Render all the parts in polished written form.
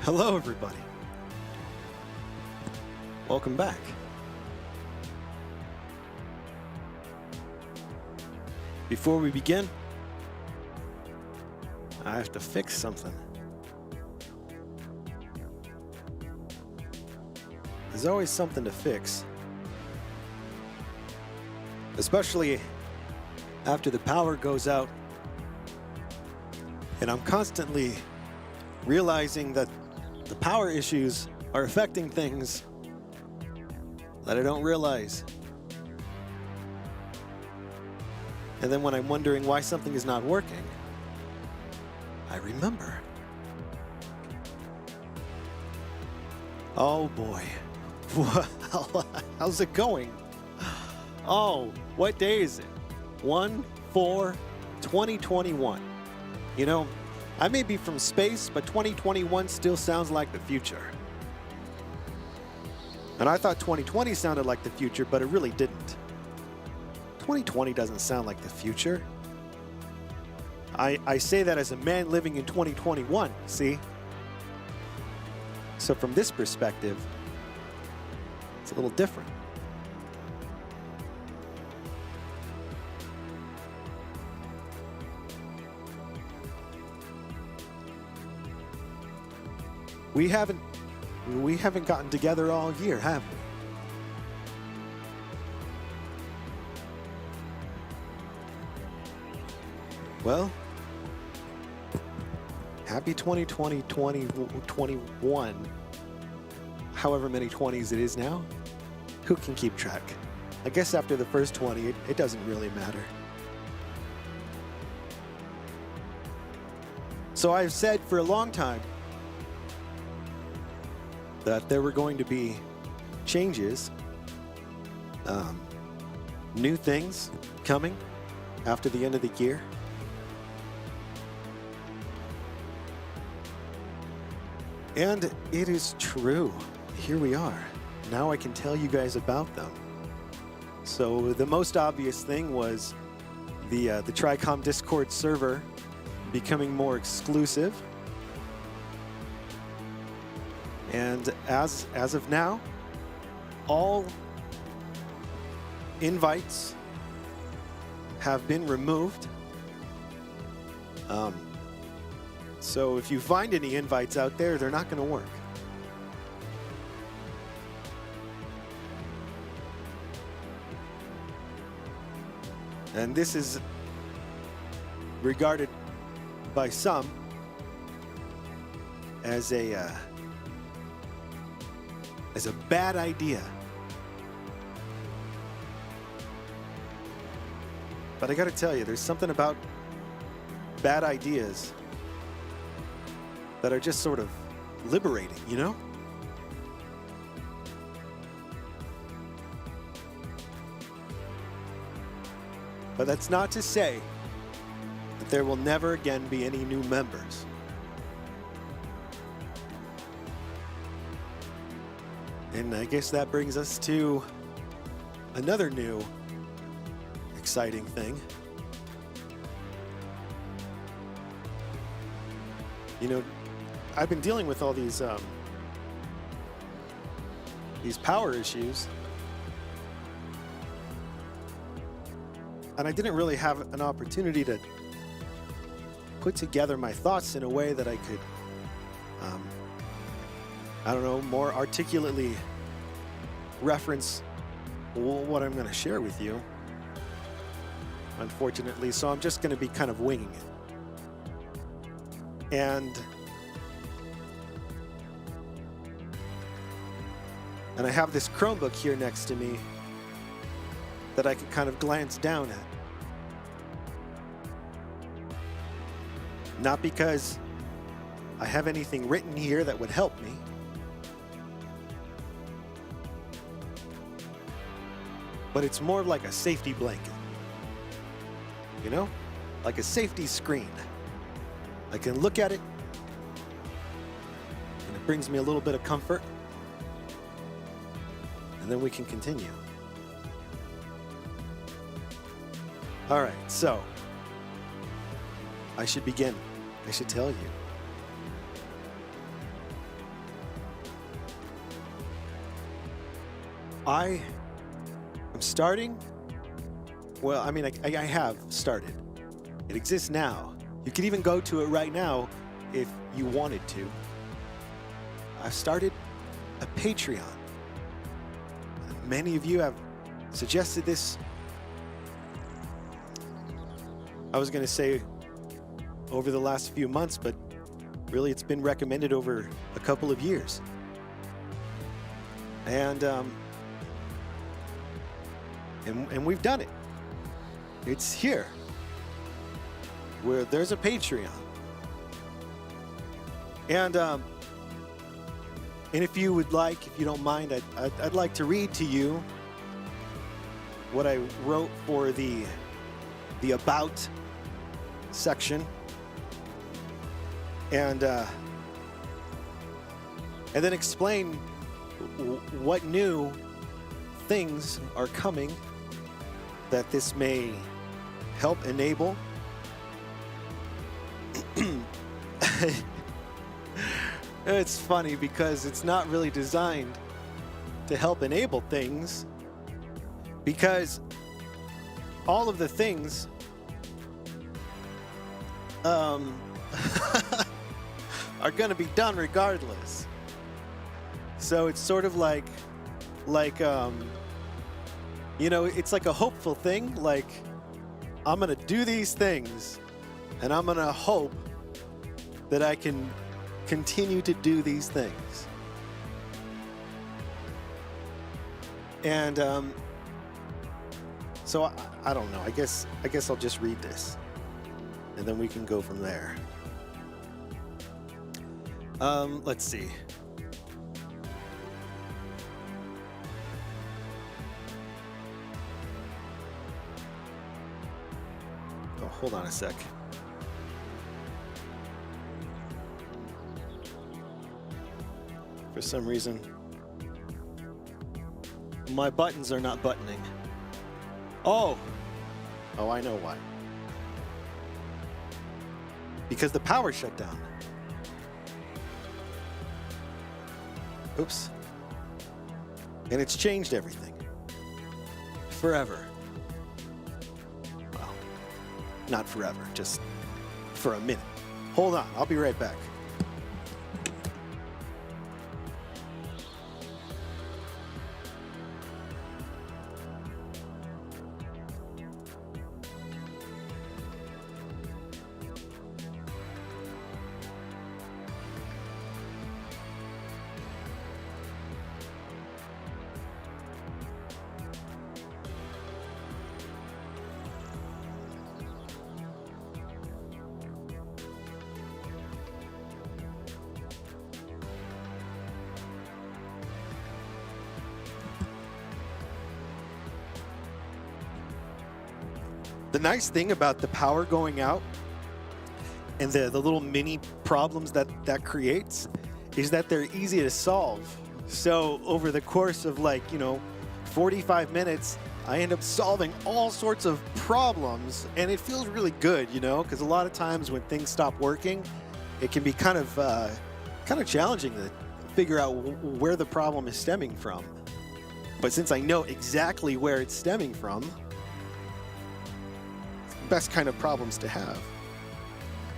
Hello, everybody. Welcome back. Before we begin, I have to fix something. There's always something to fix, especially after the power goes out, and I'm constantly realizing that the power issues are affecting things that I don't realize. And then when I'm wondering why something is not working, I remember. Oh boy. How's it going? Oh, what day is it? 1/4/2021. You know, I may be from space, but 2021 still sounds like the future. And I thought 2020 sounded like the future, but it really didn't. 2020 doesn't sound like the future. I say that as a man living in 2021, see? So from this perspective, it's a little different. We haven't gotten together all year, have we? Well, happy 2020, 2021, however many 20s it is now. Who can keep track? I guess after the first 20, it doesn't really matter. So I've said for a long time that there were going to be changes, new things coming after the end of the year. And it is true. Here we are. Now I can tell you guys about them. So the most obvious thing was the TRICOM Discord server becoming more exclusive. And as of now, all invites have been removed. So if you find any invites out there, they're not going to work. And this is regarded by some as a bad idea. But I got to tell you, there's something about bad ideas that are just sort of liberating, you know? But that's not to say that there will never again be any new members. And I guess that brings us to another new exciting thing. You know, I've been dealing with all these power issues, and I didn't really have an opportunity to put together my thoughts in a way that I could, I don't know, more articulately reference what I'm going to share with you, unfortunately. So I'm just going to be kind of winging it. And I have this Chromebook here next to me that I can kind of glance down at. Not because I have anything written here that would help me, but it's more like a safety blanket. You know? Like a safety screen. I can look at it, and it brings me a little bit of comfort, and then we can continue. All right, so I should begin. I should tell you. I am starting. Well, I mean, I have started. It exists now. You can even go to it right now if you wanted to. I've started a Patreon. Many of you have suggested this. I was going to say over the last few months, but really it's been recommended over a couple of years. And we've done it. It's here, where there's a Patreon. And if you would like, if you don't mind, I'd like to read to you what I wrote for the About section. And then explain what new things are coming that this may help enable. It's funny because it's not really designed to help enable things, because all of the things are going to be done regardless. So it's sort of like you know, it's like a hopeful thing. Like, I'm going to do these things, and I'm going to hope that I can continue to do these things. And so I don't know. I guess I'll just read this, and then we can go from there. Let's see. Oh, hold on a sec. For some reason, my buttons are not buttoning. Oh, I know why. Because the power shut down. Oops. And it's changed everything. Forever. Well, not forever, just for a minute. Hold on, I'll be right back. The nice thing about the power going out and the little mini problems that creates is that they're easy to solve. So over the course of 45 minutes, I end up solving all sorts of problems, and it feels really good, because a lot of times when things stop working, it can be kind of challenging to figure out where the problem is stemming from. But since I know exactly where it's stemming from, best kind of problems to have.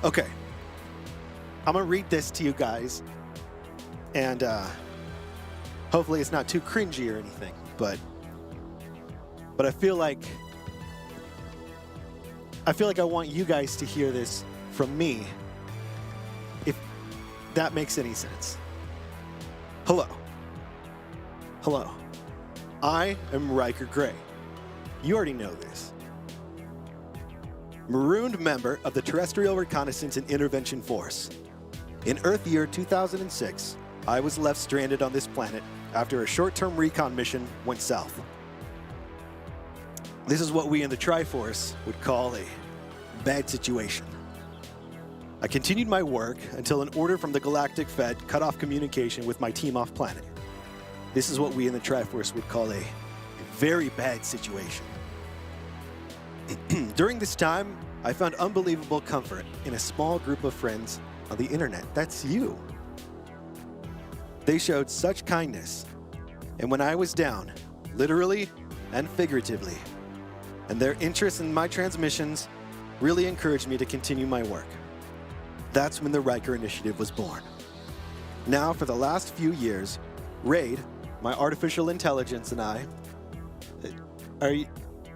Okay, I'm gonna read this to you guys, and hopefully it's not too cringy or anything, but I feel like I want you guys to hear this from me, if that makes any sense. Hello, I am Ryker Grey. You already know this. Marooned member of the Terrestrial Reconnaissance and Intervention Force. In Earth year 2006, I was left stranded on this planet after a short-term recon mission went south. This is what we in the Triforce would call a bad situation. I continued my work until an order from the Galactic Fed cut off communication with my team off planet. This is what we in the Triforce would call a very bad situation. During this time, I found unbelievable comfort in a small group of friends on the internet. That's you. They showed such kindness, and when I was down, literally and figuratively. And their interest in my transmissions really encouraged me to continue my work. That's when the Ryker Initiative was born. Now, for the last few years, Raid, my artificial intelligence, and I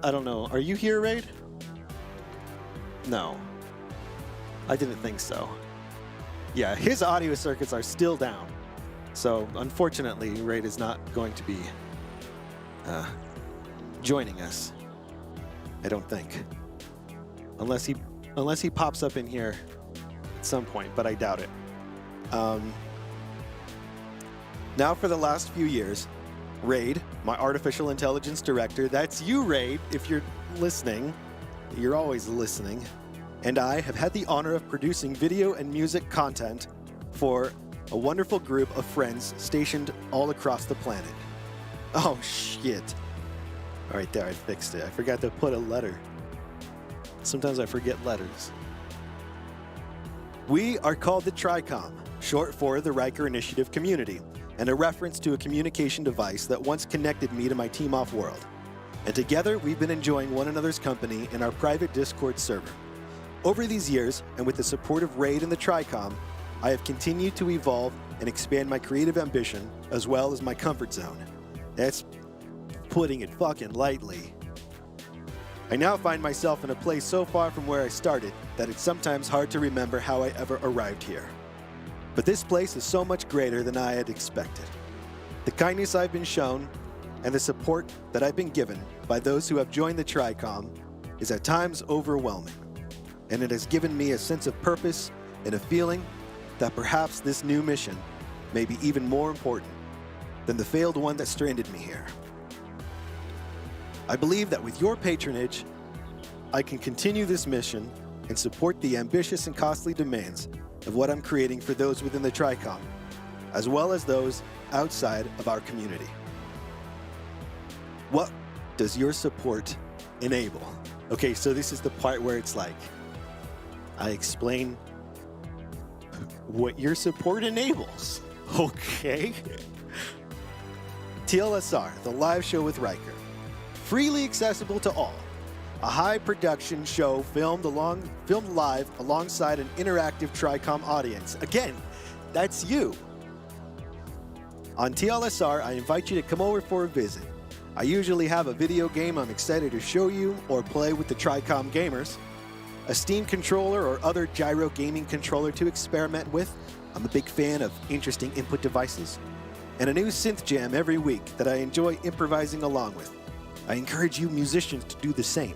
don't know, are you here, Raid? No. I didn't think so. Yeah, his audio circuits are still down. So, unfortunately, Raid is not going to be joining us. I don't think. Unless he pops up in here at some point, but I doubt it. Now, for the last few years, Raid, my artificial intelligence director, that's you, Raid, if you're listening. You're always listening. And I have had the honor of producing video and music content for a wonderful group of friends stationed all across the planet. Oh, shit. All right, there, I fixed it. I forgot to put a letter. Sometimes I forget letters. We are called the TRICOM, short for the Ryker Initiative Community, and a reference to a communication device that once connected me to my team off-world. And together, we've been enjoying one another's company in our private Discord server. Over these years, and with the support of Raid and the TRICOM, I have continued to evolve and expand my creative ambition, as well as my comfort zone. That's putting it fucking lightly. I now find myself in a place so far from where I started that it's sometimes hard to remember how I ever arrived here. But this place is so much greater than I had expected. The kindness I've been shown and the support that I've been given by those who have joined the TRICOM is at times overwhelming. And it has given me a sense of purpose and a feeling that perhaps this new mission may be even more important than the failed one that stranded me here. I believe that with your patronage, I can continue this mission and support the ambitious and costly demands of what I'm creating for those within the TRICOM, as well as those outside of our community. What does your support enable? Okay, so this is the part where it's like, I explain what your support enables. Okay. TLSR, the live show with Ryker. Freely accessible to all. A high-production show filmed live alongside an interactive TRICOM audience. Again, that's you. On TLSR, I invite you to come over for a visit. I usually have a video game I'm excited to show you or play with the TRICOM gamers, a Steam controller or other gyro gaming controller to experiment with. I'm a big fan of interesting input devices, and a new synth jam every week that I enjoy improvising along with. I encourage you musicians to do the same.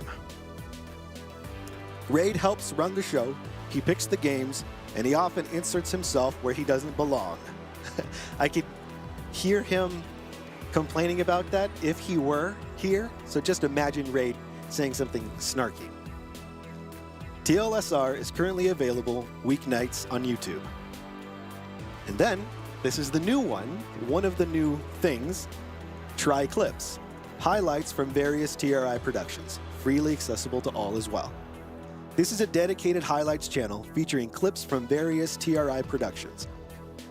Raid helps run the show, he picks the games, and he often inserts himself where he doesn't belong. I could hear him complaining about that if he were here, so just imagine Raid saying something snarky. TLSR is currently available weeknights on YouTube. And then, this is the new one of the new things, Try Clips. Highlights from various TRI productions, freely accessible to all as well. This is a dedicated highlights channel featuring clips from various TRI productions.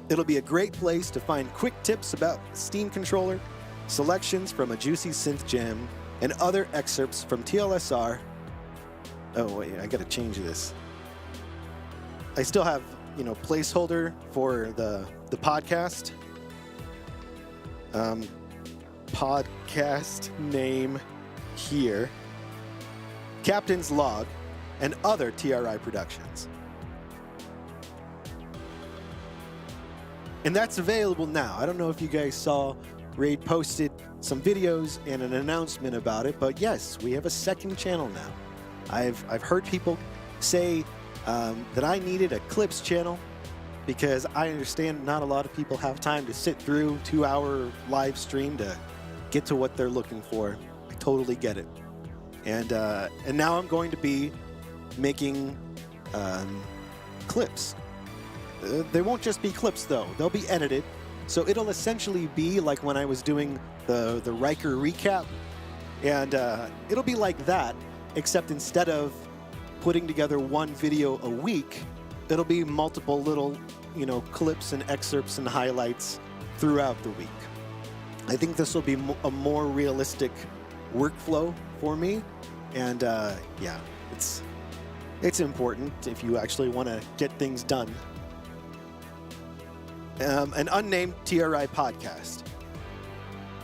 It'll be a great place to find quick tips about the Steam controller, selections from a juicy synth jam, and other excerpts from TLSR. Oh wait, I gotta change this. I still have, placeholder for the podcast. Podcast name here, Captain's Log, and other TRI productions. And that's available now. I don't know if you guys saw, Raid posted some videos and an announcement about it, but yes, we have a second channel now. I've heard people say that I needed a clips channel because I understand not a lot of people have time to sit through 2-hour live stream to get to what they're looking for. I totally get it. And now I'm going to be making clips. They won't just be clips though, they'll be edited. So it'll essentially be like when I was doing the Ryker recap, and it'll be like that, except instead of putting together one video a week, it'll be multiple little, clips and excerpts and highlights throughout the week. I think this will be a more realistic workflow for me. And yeah, it's important if you actually want to get things done. An unnamed TRI podcast.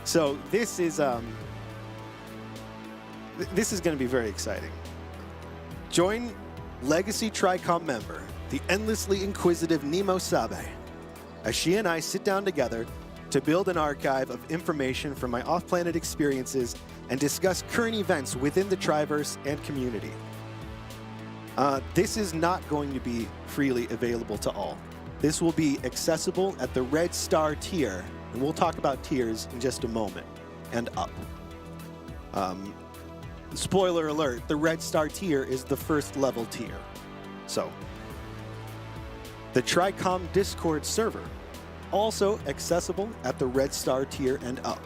So this is going to be very exciting. Join Legacy TRICOM member, the endlessly inquisitive Nemo Sabe, as she and I sit down together to build an archive of information from my off-planet experiences and discuss current events within the Triverse and community. This is not going to be freely available to all. This will be accessible at the Red Star tier, and we'll talk about tiers in just a moment, and up. Spoiler alert, the Red Star tier is the first level tier. So, the TRICOM Discord server, also accessible at the Red Star tier and up.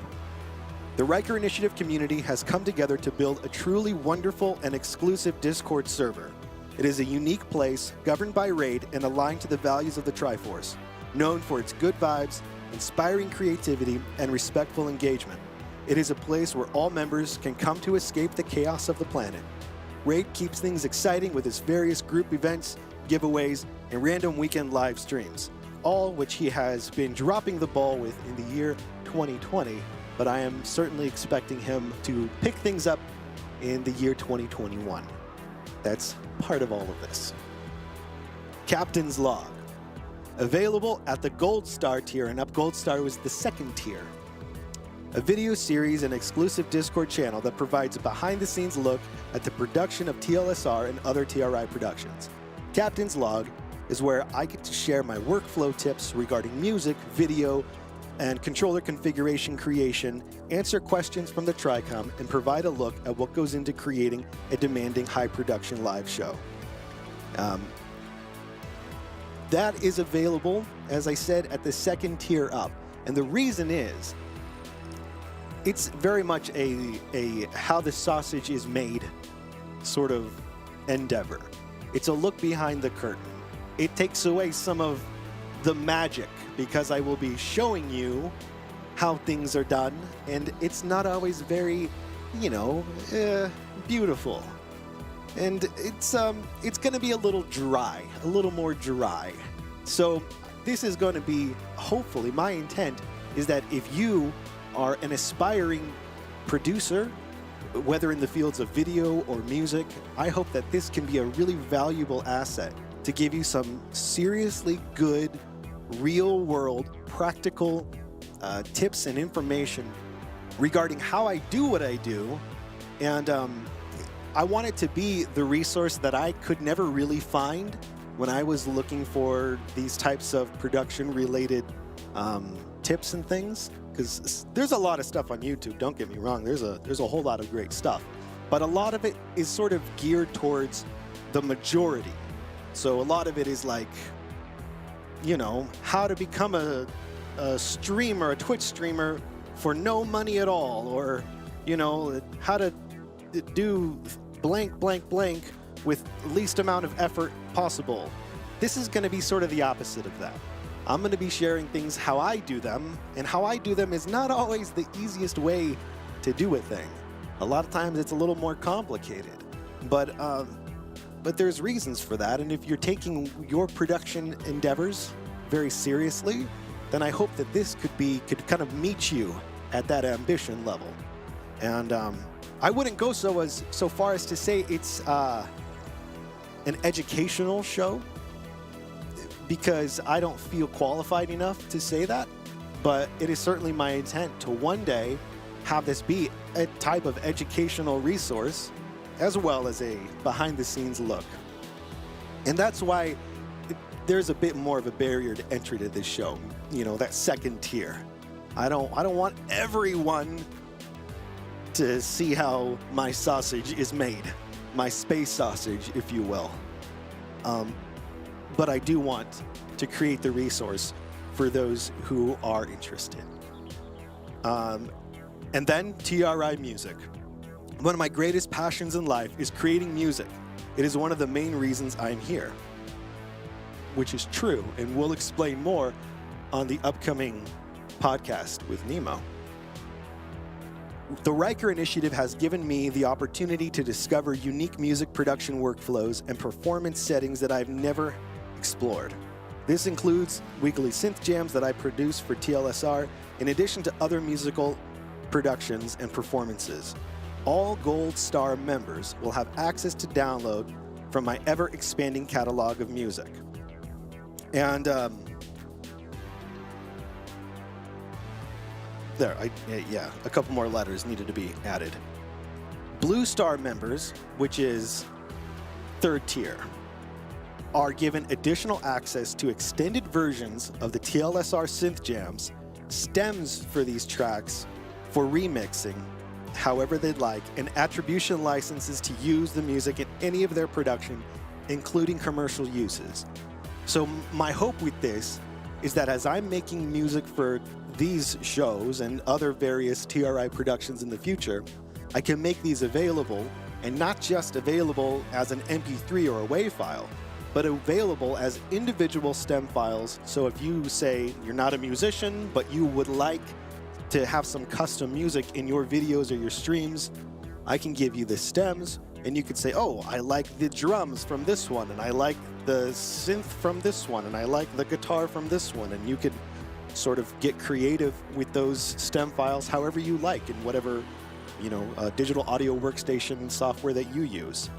The Ryker Initiative community has come together to build a truly wonderful and exclusive Discord server. It is a unique place, governed by RAID and aligned to the values of the Triforce, known for its good vibes, inspiring creativity, and respectful engagement. It is a place where all members can come to escape the chaos of the planet. RAID keeps things exciting with its various group events, giveaways, and random weekend live streams, all which he has been dropping the ball with in the year 2020, but I am certainly expecting him to pick things up in the year 2021. That's part of all of this. Captain's Log. Available at the Gold Star tier and up. Gold Star was the second tier. A video series and exclusive Discord channel that provides a behind-the-scenes look at the production of TLSR and other TRI productions. Captain's Log is where I get to share my workflow tips regarding music, video, and controller configuration creation, answer questions from the TRICOM, and provide a look at what goes into creating a demanding high-production live show. That is available, as I said, at the second tier up. And the reason is, it's very much a how the sausage is made sort of endeavor. It's a look behind the curtain. It takes away some of the magic, because I will be showing you how things are done, and it's not always very, beautiful. And it's going to be a little dry, a little more dry. So this is going to be, hopefully, my intent is that if you are an aspiring producer, whether in the fields of video or music, I hope that this can be a really valuable asset to give you some seriously good, real-world, practical tips and information regarding how I do what I do. And I want it to be the resource that I could never really find when I was looking for these types of production-related tips and things. Because there's a lot of stuff on YouTube, don't get me wrong. There's a whole lot of great stuff. But a lot of it is sort of geared towards the majority. So a lot of it is like, how to become a streamer, a Twitch streamer for no money at all, or, how to do blank, blank, blank with least amount of effort possible. This is going to be sort of the opposite of that. I'm going to be sharing things how I do them, and how I do them is not always the easiest way to do a thing. A lot of times it's a little more complicated, but there's reasons for that, and if you're taking your production endeavors very seriously, then I hope that this could kind of meet you at that ambition level. And I wouldn't go so far as to say it's an educational show, because I don't feel qualified enough to say that, but it is certainly my intent to one day have this be a type of educational resource as well as a behind-the-scenes look. And that's why there's a bit more of a barrier to entry to this show, that second tier. I don't want everyone to see how my sausage is made, my space sausage, if you will. But I do want to create the resource for those who are interested. And then TRI music. One of my greatest passions in life is creating music. It is one of the main reasons I'm here, which is true, and we'll explain more on the upcoming podcast with Nemo. The Ryker Initiative has given me the opportunity to discover unique music production workflows and performance settings that I've never explored. This includes weekly synth jams that I produce for TLSR, in addition to other musical productions and performances. All Gold Star members will have access to download from my ever-expanding catalog of music. And a couple more letters needed to be added. Blue Star members, which is 3rd tier, are given additional access to extended versions of the TLSR synth jams, stems for these tracks for remixing however they'd like, and attribution licenses to use the music in any of their production, including commercial uses. So my hope with this is that as I'm making music for these shows and other various TRI productions in the future, I can make these available, and not just available as an MP3 or a WAV file, but available as individual stem files. So if you say you're not a musician, but you would like to have some custom music in your videos or your streams, I can give you the stems, and you could say, oh, I like the drums from this one, and I like the synth from this one, and I like the guitar from this one, and you could sort of get creative with those stem files however you like in whatever, digital audio workstation software that you use.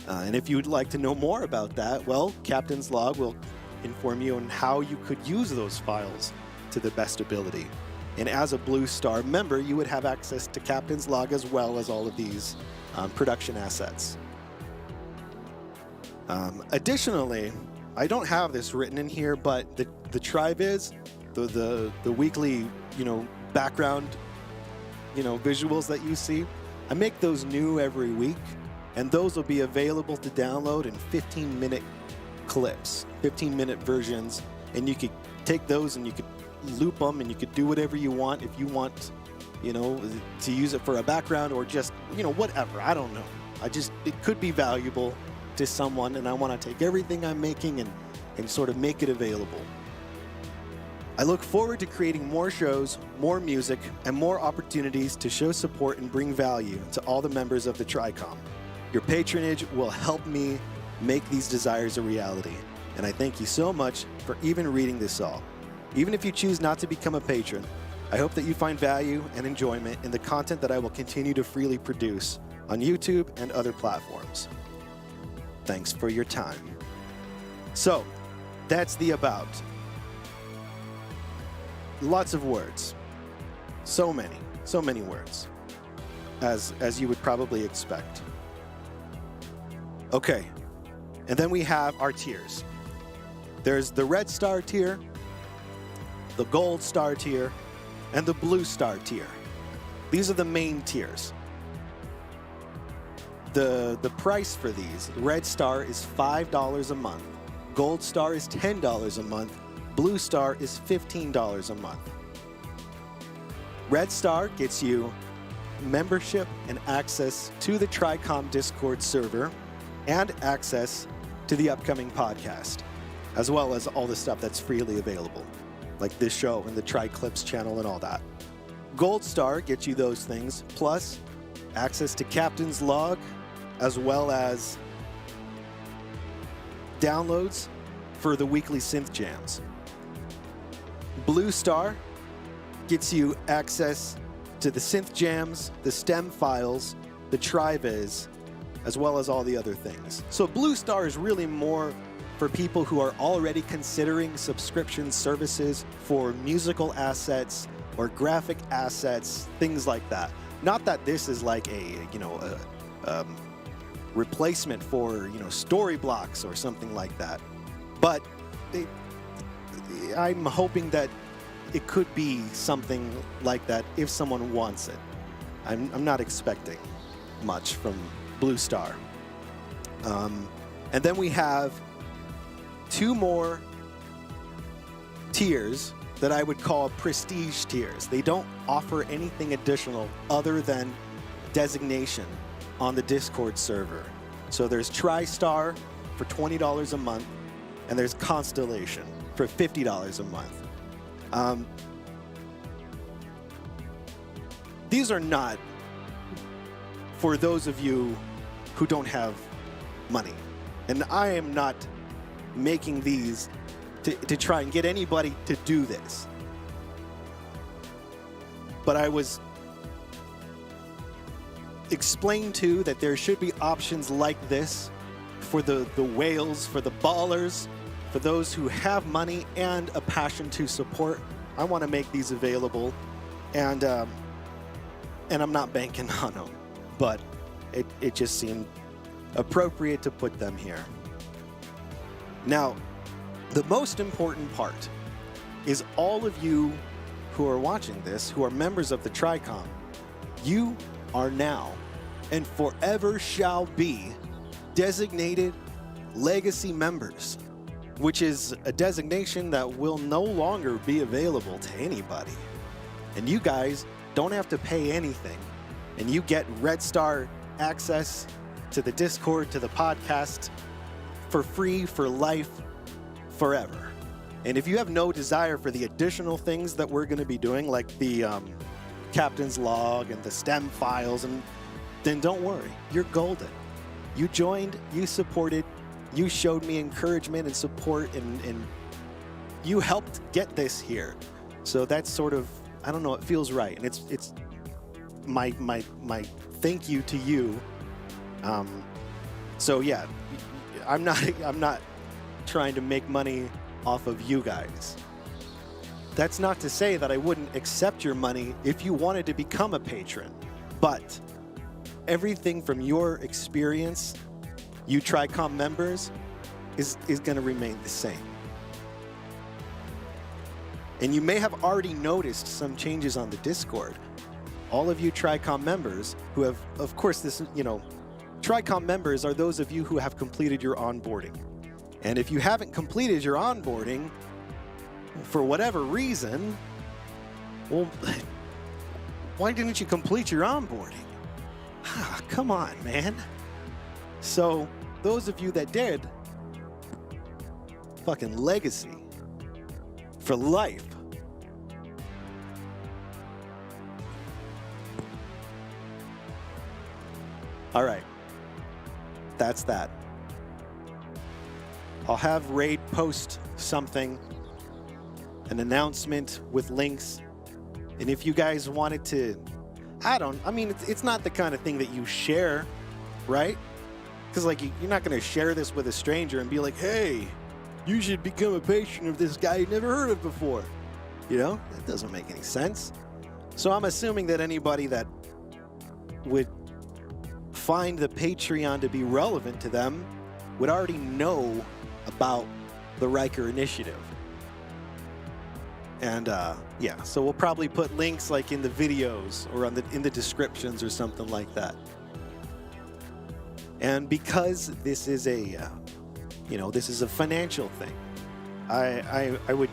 And if you'd like to know more about that, well, Captain's Log will inform you on how you could use those files to the best ability. And as a Blue Star member, you would have access to Captain's Log as well as all of these production assets. Additionally, I don't have this written in here, but the TriViz, the weekly, background, visuals that you see, I make those new every week, and those will be available to download in 15-minute clips, 15-minute versions, and you could take those and you could loop them, and you could do whatever you want if you want, to use it for a background or just, whatever. I don't know. It could be valuable to someone, and I want to take everything I'm making and sort of make it available. I look forward to creating more shows, more music, and more opportunities to show support and bring value to all the members of the TRICOM. Your patronage will help me make these desires a reality, and I thank you so much for even reading this all. Even if you choose not to become a patron, I hope that you find value and enjoyment in the content that I will continue to freely produce on YouTube and other platforms. Thanks for your time. So, that's the about. Lots of words. So many words, as you would probably expect. Okay, and then we have our tiers. There's the Red Star tier, the Gold Star tier, and the Blue Star tier. These are the main tiers. The price for these, Red Star is $5 a month, Gold Star is $10 a month, Blue Star is $15 a month. Red Star gets you membership and access to the TRICOM Discord server and access to the upcoming podcast, as well as all the stuff that's freely available, like this show and the TriClips channel and all that. Gold Star gets you those things, plus access to Captain's Log, as well as downloads for the weekly synth jams. Blue Star gets you access to the synth jams, the stem files, the TriViz, as well as all the other things. So Blue Star is really more for people who are already considering subscription services for musical assets or graphic assets, things like that. Not that this is like a replacement for story blocks or something like that, but I'm hoping that it could be something like that if someone wants it. I'm not expecting much from Blue Star. And then we have two more tiers that I would call prestige tiers. They don't offer anything additional other than designation on the Discord server. So there's TriStar for $20 a month, and there's Constellation for $50 a month. these are not for those of you who don't have money. And I am not making these to try and get anybody to do this. But I was explained to that there should be options like this for the whales, for the ballers, for those who have money and a passion to support. I want to make these available, and I'm not banking on them, but it just seemed appropriate to put them here. Now, the most important part is all of you who are watching this, who are members of the TRICOM, you are now and forever shall be designated legacy members, which is a designation that will no longer be available to anybody. And you guys don't have to pay anything, and you get Red Star access to the Discord, to the podcast, for free, for life, forever. And if you have no desire for the additional things that we're going to be doing, like the captain's log and the STEM files, and then don't worry, you're golden. You joined, you supported, you showed me encouragement and support, and you helped get this here. So that's sort of, I don't know, it feels right, and it's my thank you to you. So yeah, I'm not trying to make money off of you guys. That's not to say that I wouldn't accept your money if you wanted to become a patron, but everything from your experience, you TRICOM members, is going to remain the same. And you may have already noticed some changes on the Discord. All of you TRICOM members who have, of course, this, TRICOM members are those of you who have completed your onboarding. And if you haven't completed your onboarding, for whatever reason, well, why didn't you complete your onboarding? Come on, man. So, those of you that did, fucking legacy for life. All right, that's that. I'll have Raid post something, an announcement with links. And if you guys wanted to, it's not the kind of thing that you share, right? Because you're not going to share this with a stranger and be like, hey, you should become a patron of this guy you never heard of before. That doesn't make any sense. So I'm assuming that anybody that would find the Patreon to be relevant to them would already know about the Ryker initiative. And yeah, so we'll probably put links in the videos or in the descriptions or something like that. And because this is a this is a financial thing, I would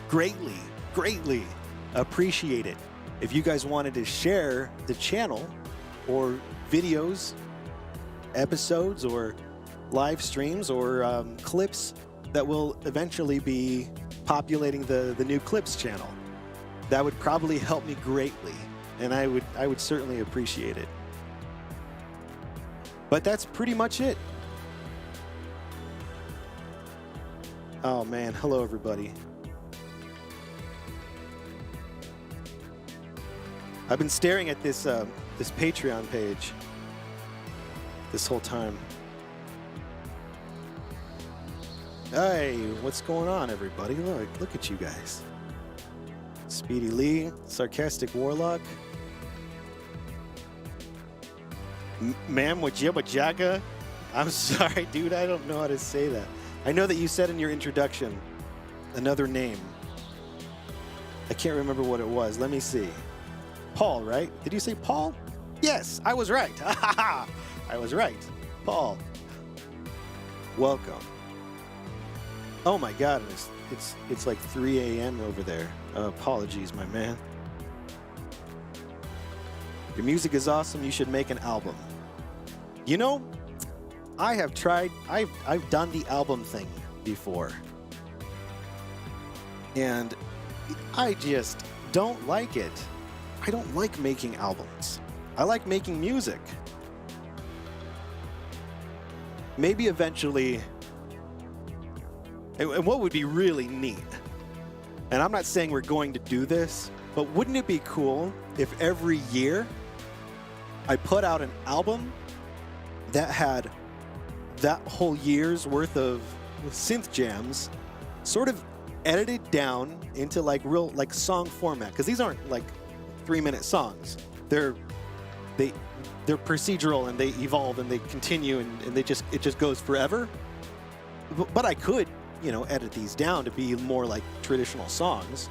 greatly appreciate it if you guys wanted to share the channel or videos, episodes, or live streams, or clips that will eventually be populating the new clips channel. That would probably help me greatly, and I would certainly appreciate it. But that's pretty much it. Oh man, hello everybody. I've been staring at this this Patreon page this whole time. Hey, what's going on, everybody? Look at you guys. Speedy Lee, Sarcastic Warlock, Ma'am Wajibba Jaga. I'm sorry, dude, I don't know how to say that. I know that you said in your introduction another name. I can't remember what it was. Let me see. Paul, right? Did you say Paul? Yes, I was right. I was right. Paul. Welcome. Oh my God, it's like 3 a.m. over there. Apologies, my man. Your music is awesome. You should make an album. I have tried. I've done the album thing before, and I just don't like it. I don't like making albums. I like making music. Maybe eventually, and what would be really neat, and I'm not saying we're going to do this, but wouldn't it be cool if every year I put out an album that had that whole year's worth of synth jams sort of edited down into like real like song format, because these aren't like 3-minute songs. They're procedural and they evolve and they continue and it just goes forever. But I could, you know, edit these down to be more like traditional songs,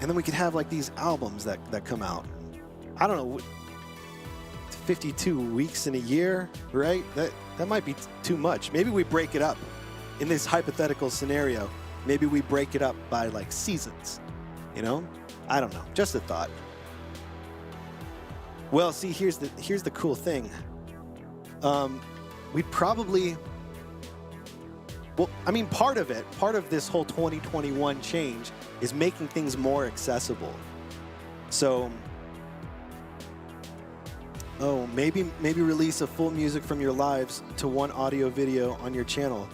and then we could have like these albums that come out. I don't know, 52 weeks in a year, right? That might be too much. Maybe we break it up in this hypothetical scenario. Maybe we break it up by like seasons, you know? I don't know, just a thought. Well, see, here's the cool thing. We'd probably, well, I mean, part of this whole 2021 change is making things more accessible. So, maybe release a full music from your lives to one audio video on your channel.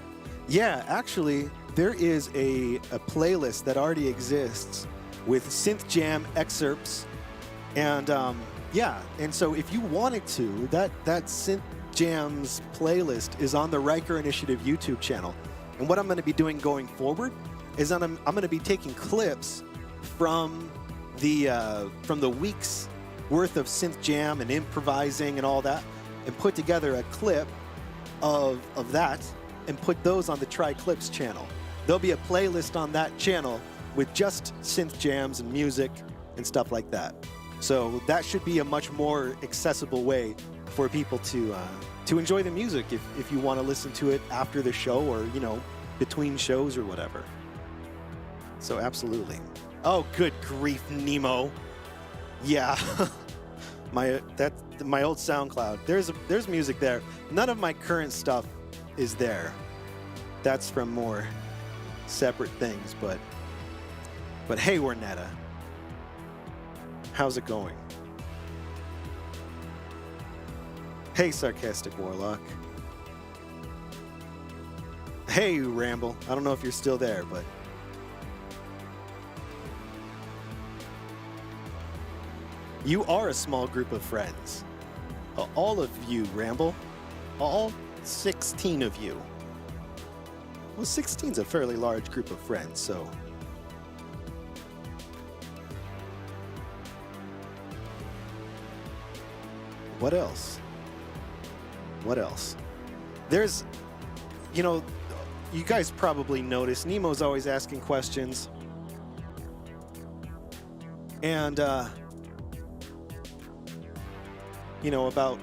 Yeah, actually, there is a playlist that already exists with synth jam excerpts, and yeah, and so if you wanted to, that synth jams playlist is on the Ryker Initiative YouTube channel. And what I'm going to be doing going forward is I'm going to be taking clips from the week's worth of synth jam and improvising and all that, and put together a clip of that and put those on the TriClips channel. There'll be a playlist on that channel with just synth jams and music and stuff like that. So that should be a much more accessible way for people to enjoy the music if you want to listen to it after the show, or, you know, between shows or whatever. So absolutely. Oh, good grief, Nemo. Yeah. my old SoundCloud. There's music there. None of my current stuff is there. That's from more separate things, but hey, Warnetta. How's it going? Hey, Sarcastic Warlock. Hey, Ramble. I don't know if you're still there, but you are a small group of friends. All of you, Ramble. All 16 of you. Well, 16's a fairly large group of friends, so. What else? What else? There's, you know, you guys probably noticed Nemo's always asking questions. And, you know, about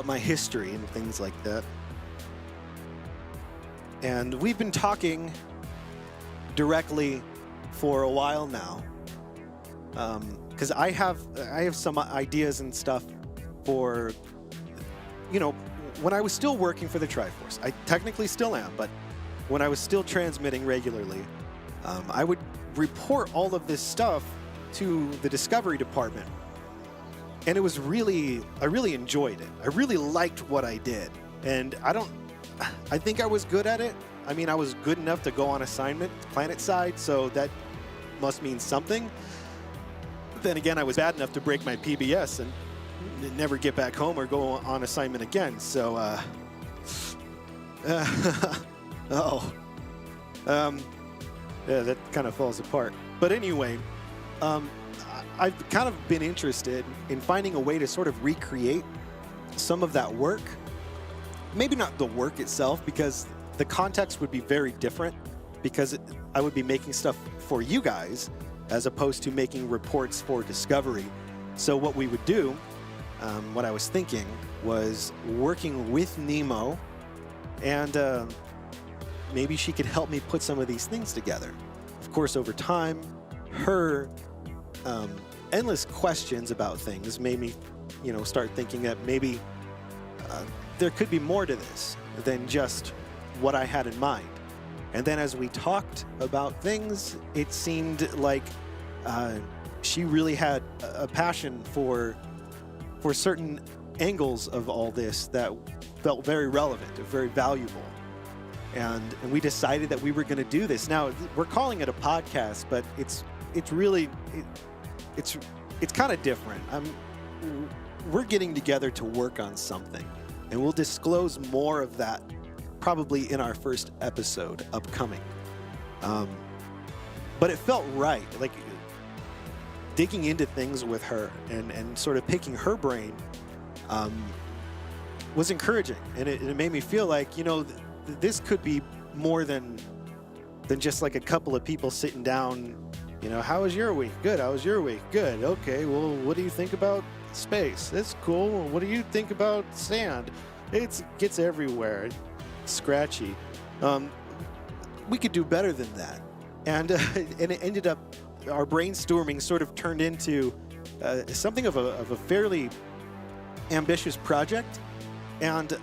my history and things like that. And we've been talking directly for a while now. Because I have some ideas and stuff for, you know, when I was still working for the Triforce. I technically still am, but when I was still transmitting regularly, I would report all of this stuff to the Discovery Department. And it was really, I really enjoyed it. I really liked what I did. And I think I was good at it. I mean, I was good enough to go on assignment planet side, so that must mean something. Then again, I was bad enough to break my PBS and never get back home or go on assignment again. So, yeah, that kind of falls apart. But anyway, I've kind of been interested in finding a way to sort of recreate some of that work. Maybe not the work itself, because the context would be very different, because I would be making stuff for you guys as opposed to making reports for Discovery. So what we would do, what I was thinking, was working with Nemo, and maybe she could help me put some of these things together. Of course, over time, her endless questions about things made me, you know, start thinking that maybe there could be more to this than just what I had in mind. And then as we talked about things, it seemed like she really had a passion for certain angles of all this that felt very relevant, very valuable. And we decided that we were going to do this. Now, we're calling it a podcast, but it's really kind of different. We're getting together to work on something, and we'll disclose more of that probably in our first episode upcoming. But it felt right, like digging into things with her and sort of picking her brain was encouraging, and it made me feel like, you know, this could be more than just like a couple of people sitting down. You know, how was your week? Good. How was your week? Good. Okay. Well, what do you think about space? That's cool. What do you think about sand? It gets everywhere. It's scratchy. We could do better than that. And it ended up, our brainstorming sort of turned into something of a fairly ambitious project. And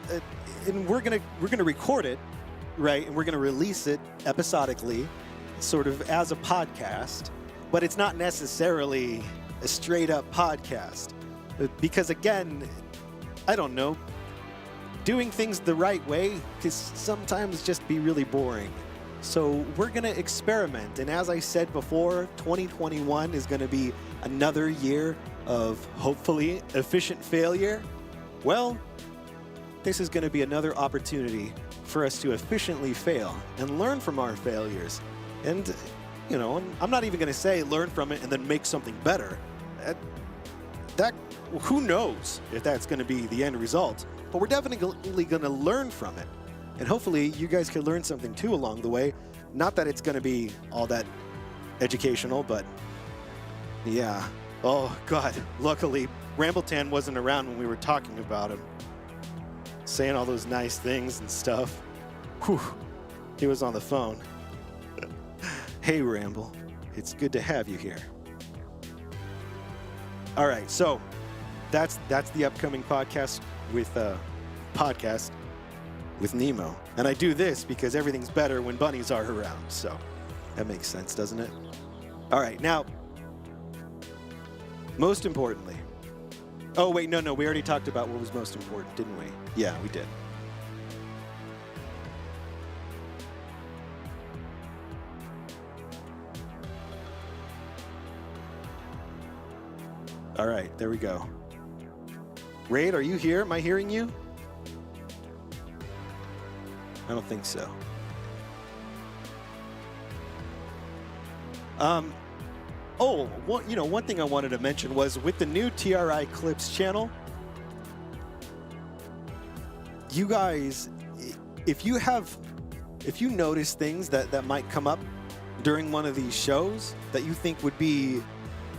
we're gonna record it, right? And we're gonna release it episodically, sort of as a podcast, but it's not necessarily a straight up podcast, because again, I don't know, doing things the right way can sometimes just be really boring. So we're gonna experiment, and as I said before, 2021 is gonna be another year of hopefully efficient failure. Well, this is gonna be another opportunity for us to efficiently fail and learn from our failures. And, you know, I'm not even going to say learn from it and then make something better. That who knows if that's going to be the end result. But we're definitely going to learn from it. And hopefully you guys can learn something too along the way. Not that it's going to be all that educational, but yeah. Oh, God. Luckily, Rambletan wasn't around when we were talking about him, saying all those nice things and stuff. Whew. He was on the phone. Hey, Ramble, it's good to have you here. All right, so that's the upcoming podcast with Nemo, and I do this because everything's better when bunnies are around. So that makes sense, doesn't it? All right, now, most importantly. Oh wait, no, we already talked about what was most important, didn't we? Yeah, we did. All right, there we go. Raid, are you here? Am I hearing you? I don't think so. One thing I wanted to mention was with the new TRI Clips channel, you guys, if you notice things that might come up during one of these shows that you think would be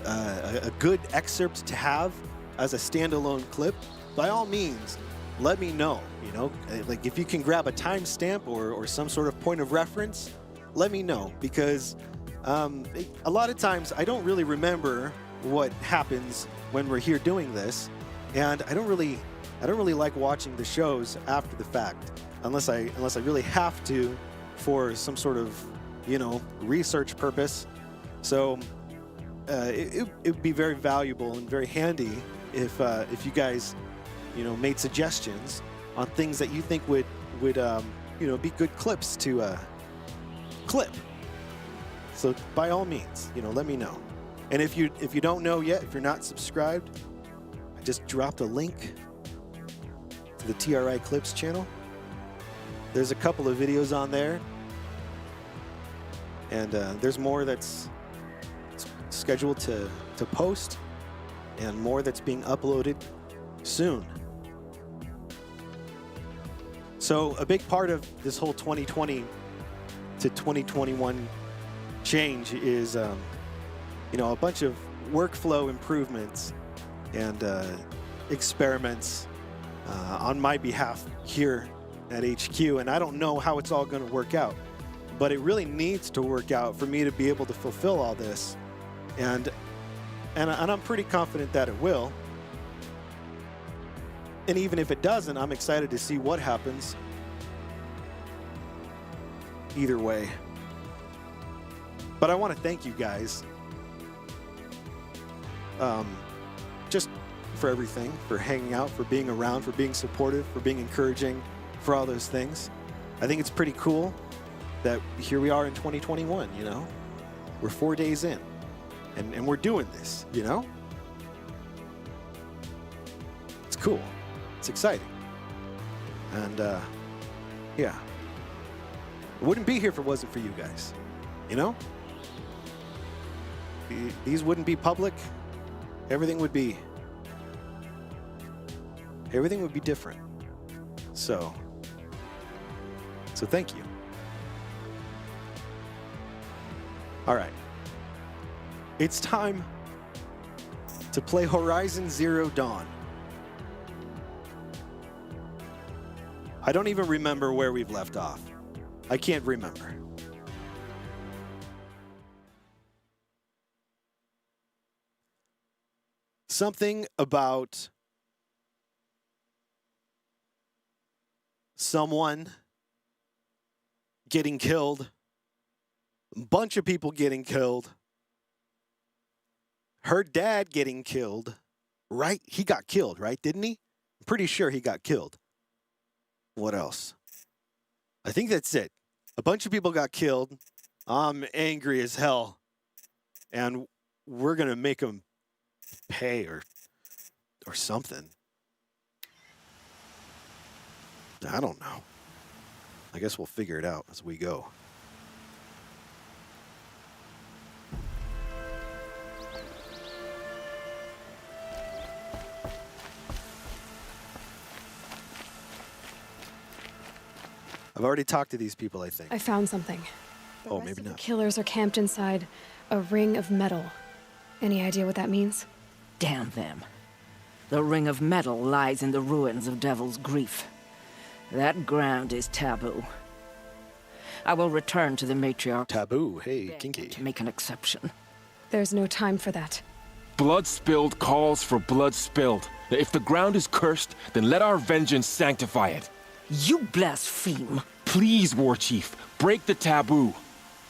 a good excerpt to have as a standalone clip, by all means, let me know. You know, like if you can grab a timestamp or some sort of point of reference, let me know, because a lot of times I don't really remember what happens when we're here doing this, and I don't really like watching the shows after the fact unless I really have to for some sort of, you know, research purpose. So it would be very valuable and very handy if you guys, you know, made suggestions on things that you think would you know, be good clips to clip. So by all means, you know, let me know. And if you don't know yet, if you're not subscribed, I just dropped a link to the TRI Clips channel. There's a couple of videos on there, and there's more that's scheduled to post, and more that's being uploaded soon. So a big part of this whole 2020 to 2021 change is, you know, a bunch of workflow improvements and experiments on my behalf here at HQ. And I don't know how it's all going to work out, but it really needs to work out for me to be able to fulfill all this. And I'm pretty confident that it will. And even if it doesn't, I'm excited to see what happens either way. But I want to thank you guys just for everything, for hanging out, for being around, for being supportive, for being encouraging, for all those things. I think it's pretty cool that here we are in 2021, you know? We're 4 days in, and we're doing this, you know? It's cool. It's exciting. And, yeah. I wouldn't be here if it wasn't for you guys, you know? These wouldn't be public. Everything would be different. So thank you. All right. It's time to play Horizon Zero Dawn. I don't even remember where we've left off. I can't remember. Something about someone getting killed, a bunch of people getting killed, her dad getting killed, right? He got killed, right? Didn't he? I'm pretty sure he got killed. What else? I think that's it. A bunch of people got killed. I'm angry as hell. And we're going to make them pay or something. I don't know. I guess we'll figure it out as we go. I've already talked to these people, I think. I found something. Oh, maybe not. The killers are camped inside a ring of metal. Any idea what that means? Damn them. The ring of metal lies in the ruins of Devil's Grief. That ground is taboo. I will return to the matriarch. Taboo, hey, kinky. To make an exception. There's no time for that. Blood spilled calls for blood spilled. If the ground is cursed, then let our vengeance sanctify it. You blaspheme. Please, War Chief, break the taboo.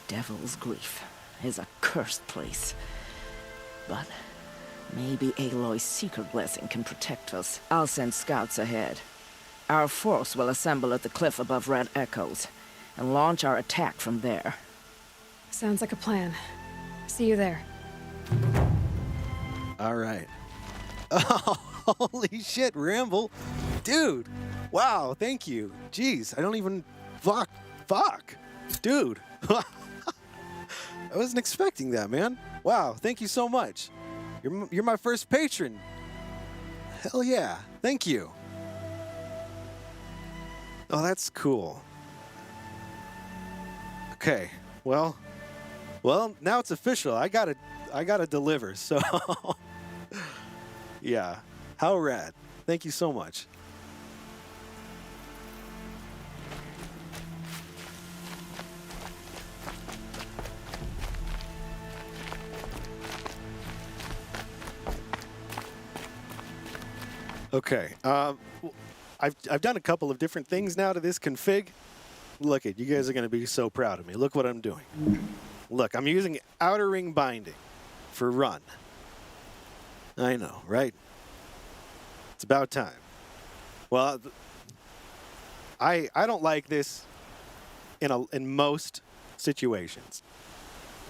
Devil's Grief is a cursed place. But maybe Aloy's secret blessing can protect us. I'll send scouts ahead. Our force will assemble at the cliff above Red Echoes and launch our attack from there. Sounds like a plan. See you there. All right. Oh, holy shit, Ramble. Dude. Wow, thank you. Jeez, I don't even... Fuck. Dude. I wasn't expecting that, man. Wow, thank you so much. You're my first patron. Hell yeah. Thank you. Oh, that's cool. Okay. Well, now it's official. I gotta deliver. So yeah. How rad. Thank you so much. Okay, I've done a couple of different things now to this config. Look it, you guys are going to be so proud of me. Look what I'm doing. Look, I'm using outer ring binding for run. I know, right? It's about time. Well, I don't like this in most situations,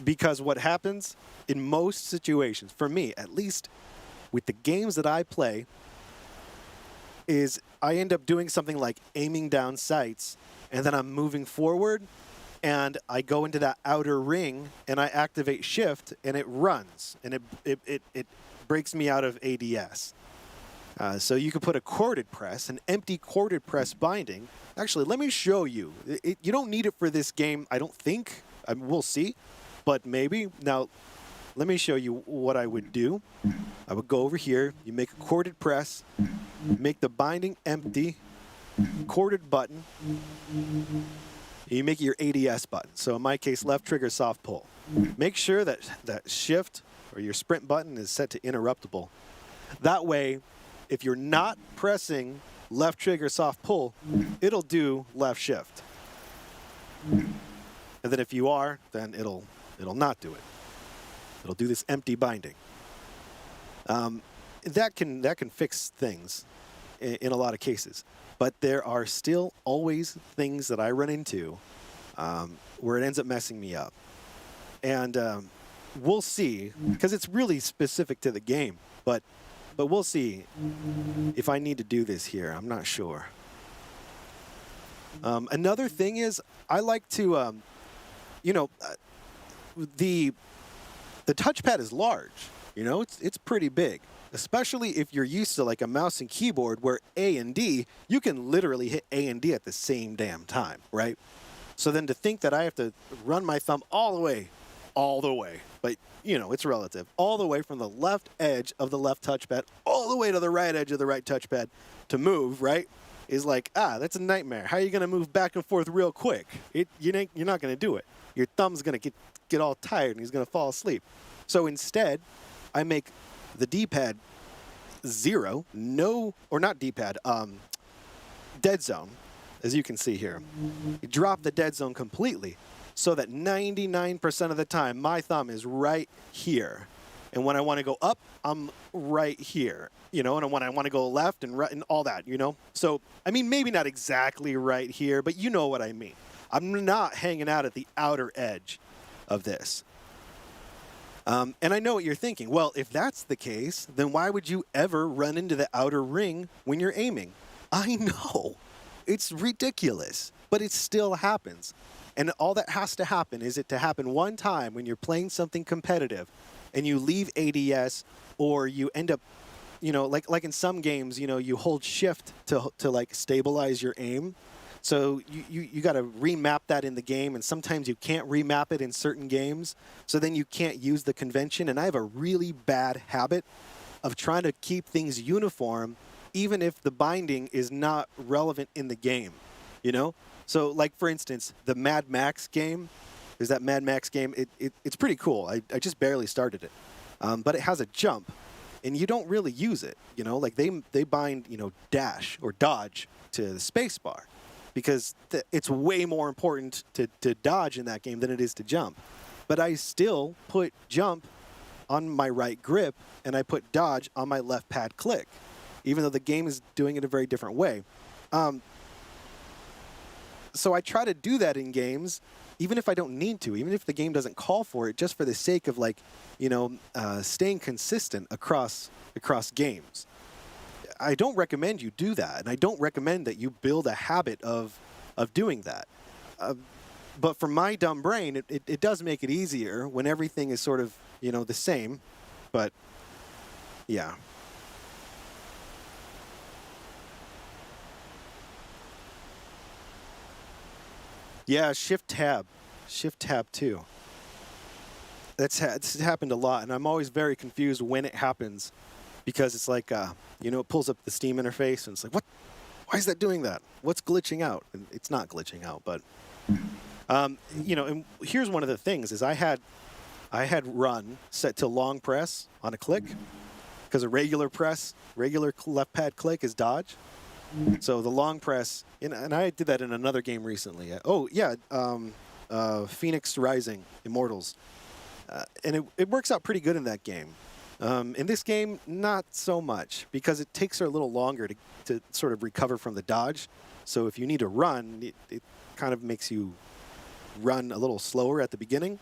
because what happens in most situations, for me at least, with the games that I play, is I end up doing something like aiming down sights, and then I'm moving forward, and I go into that outer ring, and I activate shift, and it runs, and it breaks me out of ADS. So you could put a corded press, an empty corded press binding. Actually, let me show you. You don't need it for this game, I don't think. We'll see, but maybe. Now, let me show you what I would do. I would go over here, you make a corded press, make the binding empty, corded button, you make it your ADS button. So in my case, left trigger, soft pull. Make sure that shift or your sprint button is set to interruptible. That way, if you're not pressing left trigger, soft pull, it'll do left shift. And then if you are, then it'll not do it. It'll do this empty binding. That can fix things in a lot of cases. But there are still always things that I run into where it ends up messing me up. And we'll see, because it's really specific to the game. But we'll see if I need to do this here. I'm not sure. Another thing is I like to, the touchpad is large. You know, it's pretty big, especially if you're used to like a mouse and keyboard where A and D, you can literally hit A and D at the same damn time, right? So then to think that I have to run my thumb all the way, but you know, it's relative, all the way from the left edge of the left touchpad all the way to the right edge of the right touchpad to move, right? Is like, that's a nightmare. How are you going to move back and forth real quick? You're not going to do it. Your thumb's going to get all tired and he's going to fall asleep. So instead, I make the D-pad 0, not D-pad, dead zone, as you can see here. You drop the dead zone completely so that 99% of the time, my thumb is right here. And when I want to go up, I'm right here, you know, and when I want to go left and right and all that, you know. So, I mean, maybe not exactly right here, but you know what I mean. I'm not hanging out at the outer edge of this. And I know what you're thinking. Well, if that's the case, then why would you ever run into the outer ring when you're aiming? I know. It's ridiculous, but it still happens. And all that has to happen is it to happen one time when you're playing something competitive and you leave ADS or you end up, you know, like in some games, you know, you hold shift to like stabilize your aim. So you got to remap that in the game, and sometimes you can't remap it in certain games. So then you can't use the convention. And I have a really bad habit of trying to keep things uniform, even if the binding is not relevant in the game, you know? So like, for instance, the Mad Max game, there's that Mad Max game. It's pretty cool. I just barely started it. But it has a jump, and you don't really use it, you know? Like they bind, you know, dash or dodge to the space bar, because it's way more important to dodge in that game than it is to jump. But I still put jump on my right grip, and I put dodge on my left pad click, even though the game is doing it a very different way. So I try to do that in games, even if I don't need to, even if the game doesn't call for it, just for the sake of, like, you know, staying consistent across games. I don't recommend you do that, and I don't recommend that you build a habit of doing that. But for my dumb brain, it does make it easier when everything is sort of, you know, the same. But yeah. Yeah, Shift Tab too. It's happened a lot, and I'm always very confused when it happens, because it's like, you know, it pulls up the Steam interface, and it's like, what? Why is that doing that? What's glitching out? And it's not glitching out, but, you know, and here's one of the things is I had run set to long press on a click, because a regular left pad click is dodge. So the long press, and I did that in another game recently. Oh, yeah, Phoenix Rising, Immortals. And it works out pretty good in that game. In this game, not so much, because it takes her a little longer to sort of recover from the dodge. So if you need to run, it kind of makes you run a little slower at the beginning.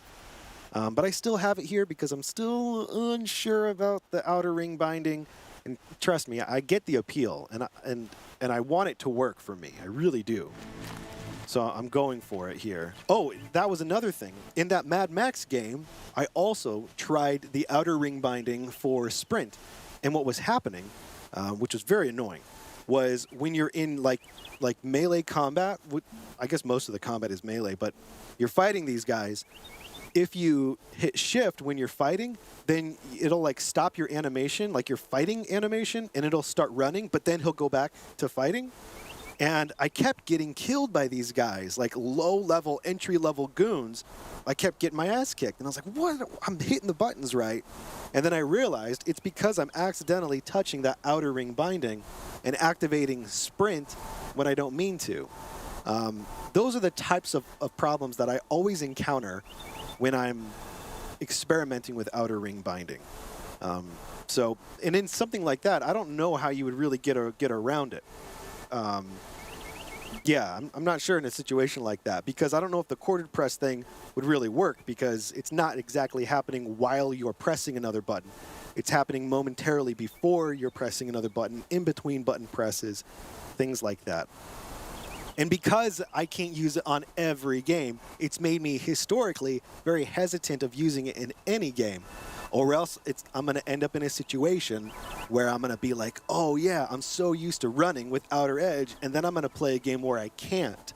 But I still have it here because I'm still unsure about the outer ring binding. And trust me, I get the appeal, and I want it to work for me. I really do. So I'm going for it here. Oh, that was another thing. In that Mad Max game, I also tried the outer ring binding for sprint. And what was happening, which was very annoying, was when you're in like melee combat, I guess most of the combat is melee, but you're fighting these guys. If you hit shift when you're fighting, then it'll like stop your animation, like your fighting animation, and it'll start running, but then he'll go back to fighting. And I kept getting killed by these guys, like low-level, entry-level goons. I kept getting my ass kicked, and I was like, what? I'm hitting the buttons right. And then I realized it's because I'm accidentally touching that outer ring binding and activating sprint when I don't mean to. Those are the types of problems that I always encounter when I'm experimenting with outer ring binding. So, and in something like that, I don't know how you would really get around it. Yeah, I'm not sure in a situation like that, because I don't know if the corded press thing would really work, because it's not exactly happening while you're pressing another button. It's happening momentarily before you're pressing another button, in between button presses, things like that. And because I can't use it on every game, it's made me historically very hesitant of using it in any game. Or else I'm going to end up in a situation where I'm going to be like, oh yeah, I'm so used to running with outer edge, and then I'm going to play a game where I can't.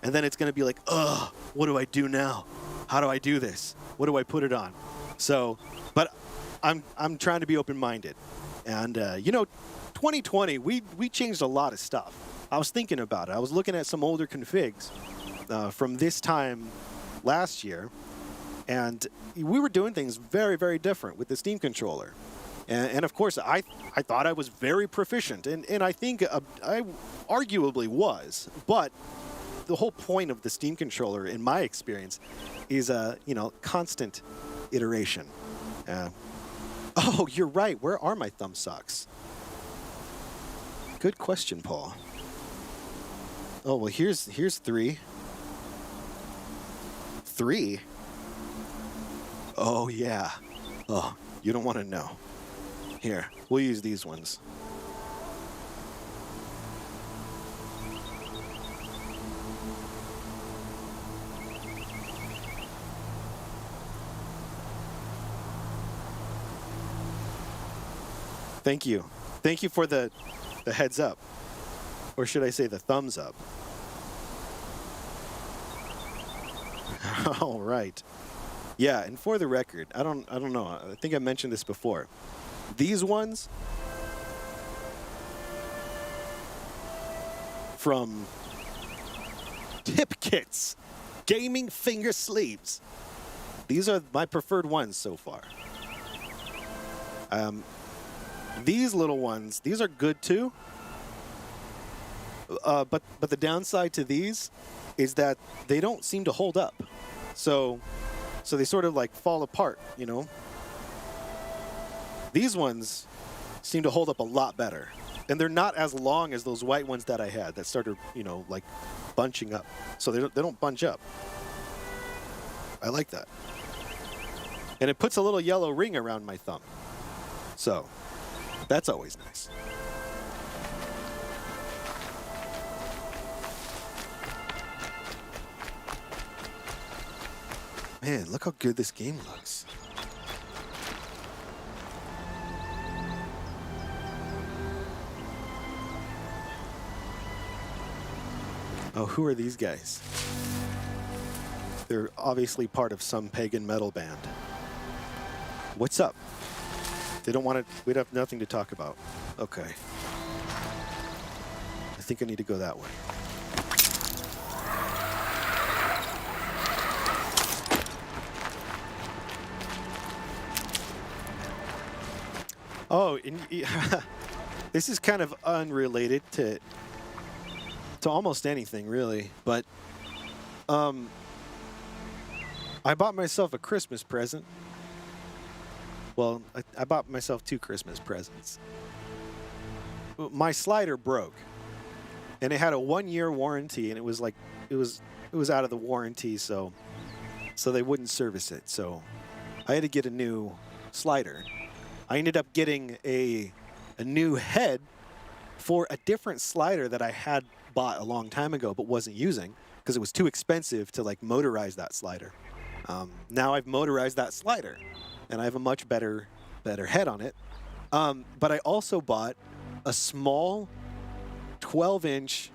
And then it's going to be like, ugh, what do I do now? How do I do this? What do I put it on? So, but I'm trying to be open-minded. And, you know, 2020, we changed a lot of stuff. I was thinking about it. I was looking at some older configs from this time last year, and we were doing things very, very different with the Steam controller. And of course, I thought I was very proficient, and I think I arguably was. But the whole point of the Steam controller, in my experience, is you know, constant iteration. Oh, you're right. Where are my thumb socks? Good question, Paul. Oh, well, here's 3. 3? Oh, yeah. Oh, you don't want to know. Here, we'll use these ones. Thank you. Thank you for the heads up. Or should I say the thumbs up? All right. Yeah, and for the record, I don't know. I think I mentioned this before. These ones from Tip Kits, gaming finger sleeves. These are my preferred ones so far. These little ones, these are good too. But the downside to these is that they don't seem to hold up. So they sort of like fall apart, you know. These ones seem to hold up a lot better. And they're not as long as those white ones that I had that started, you know, like bunching up. So they don't bunch up. I like that. And it puts a little yellow ring around my thumb. So that's always nice. Man, look how good this game looks. Oh, who are these guys? They're obviously part of some pagan metal band. What's up? They don't want to, we'd have nothing to talk about. Okay. I think I need to go that way. Oh, and this is kind of unrelated to almost anything, really. But I bought myself a Christmas present. Well, I bought myself 2 Christmas presents. My slider broke, and it had a 1-year warranty, and it was like it was out of the warranty, so they wouldn't service it. So I had to get a new slider. I ended up getting a new head for a different slider that I had bought a long time ago but wasn't using because it was too expensive to like motorize that slider. Now I've motorized that slider, and I have a much better head on it. But I also bought a small 12-inch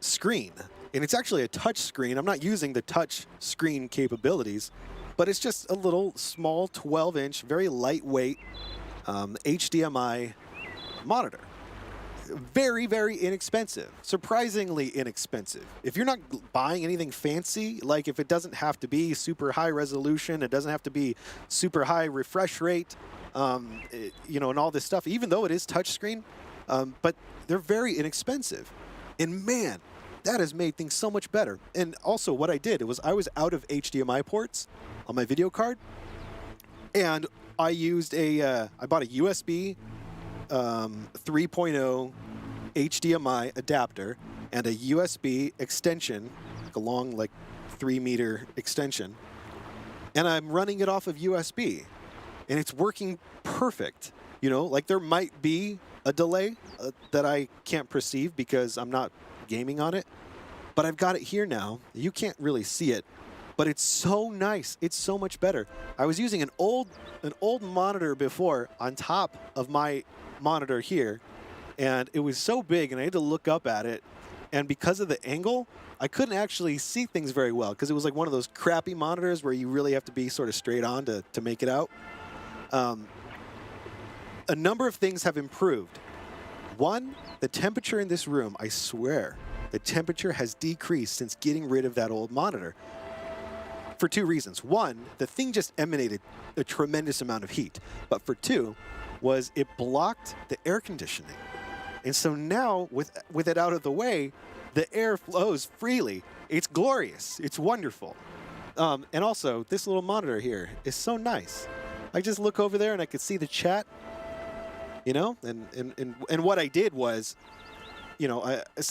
screen, and it's actually a touch screen. I'm not using the touch screen capabilities, but it's just a little small 12-inch, very lightweight HDMI monitor. Very, very inexpensive. Surprisingly inexpensive. If you're not buying anything fancy, like if it doesn't have to be super high resolution, it doesn't have to be super high refresh rate, you know, and all this stuff, even though it is touchscreen, but they're very inexpensive. And man, that has made things so much better. And also what I did was I was out of HDMI ports on my video card, And I used I bought a USB 3.0 HDMI adapter and a USB extension, like a long, like 3-meter extension. And I'm running it off of USB. And it's working perfect. You know, like there might be a delay that I can't perceive because I'm not gaming on it. But I've got it here now. You can't really see it. But it's so nice. It's so much better. I was using an old monitor before on top of my monitor here, and it was so big, and I had to look up at it. And because of the angle, I couldn't actually see things very well because it was like one of those crappy monitors where you really have to be sort of straight on to make it out. A number of things have improved. One, the temperature in this room, I swear, the temperature has decreased since getting rid of that old monitor. For 2 reasons. One, the thing just emanated a tremendous amount of heat. But for 2, was it blocked the air conditioning. And so now, with it out of the way, the air flows freely. It's glorious. It's wonderful. And also, this little monitor here is so nice. I just look over there and I could see the chat, you know? And what I did was, you know,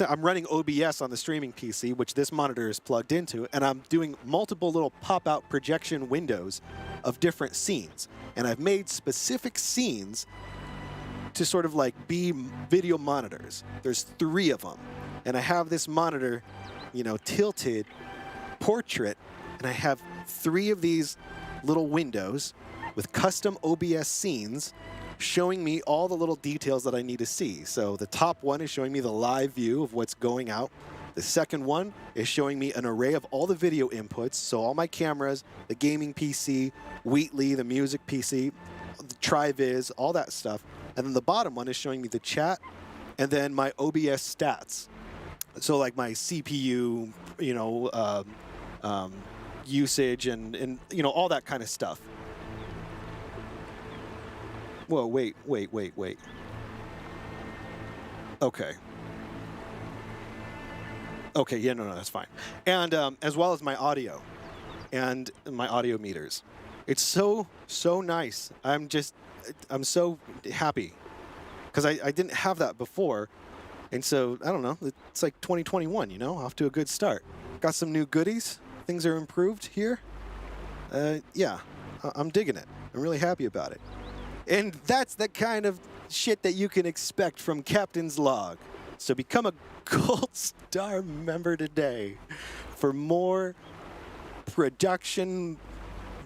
I'm running OBS on the streaming PC, which this monitor is plugged into, and I'm doing multiple little pop-out projection windows of different scenes. And I've made specific scenes to sort of like be video monitors. There's 3 of them. And I have this monitor, you know, tilted portrait, and I have 3 of these little windows with custom OBS scenes showing me all the little details that I need to see. So the top one is showing me the live view of what's going out. The second one is showing me an array of all the video inputs, so all my cameras, the gaming PC, Wheatley, the music PC, the Triviz, all that stuff. And then the bottom one is showing me the chat and then my OBS stats. So like my CPU, you know, usage and you know, all that kind of stuff. Whoa, wait. Okay. Okay, yeah, no, that's fine. And as well as my audio and my audio meters. It's so nice. I'm so happy because I didn't have that before. And so, I don't know, it's like 2021, you know, off to a good start. Got some new goodies. Things are improved here. Yeah, I'm digging it. I'm really happy about it. And that's the kind of shit that you can expect from Captain's Log. So become a Gold Star member today for more production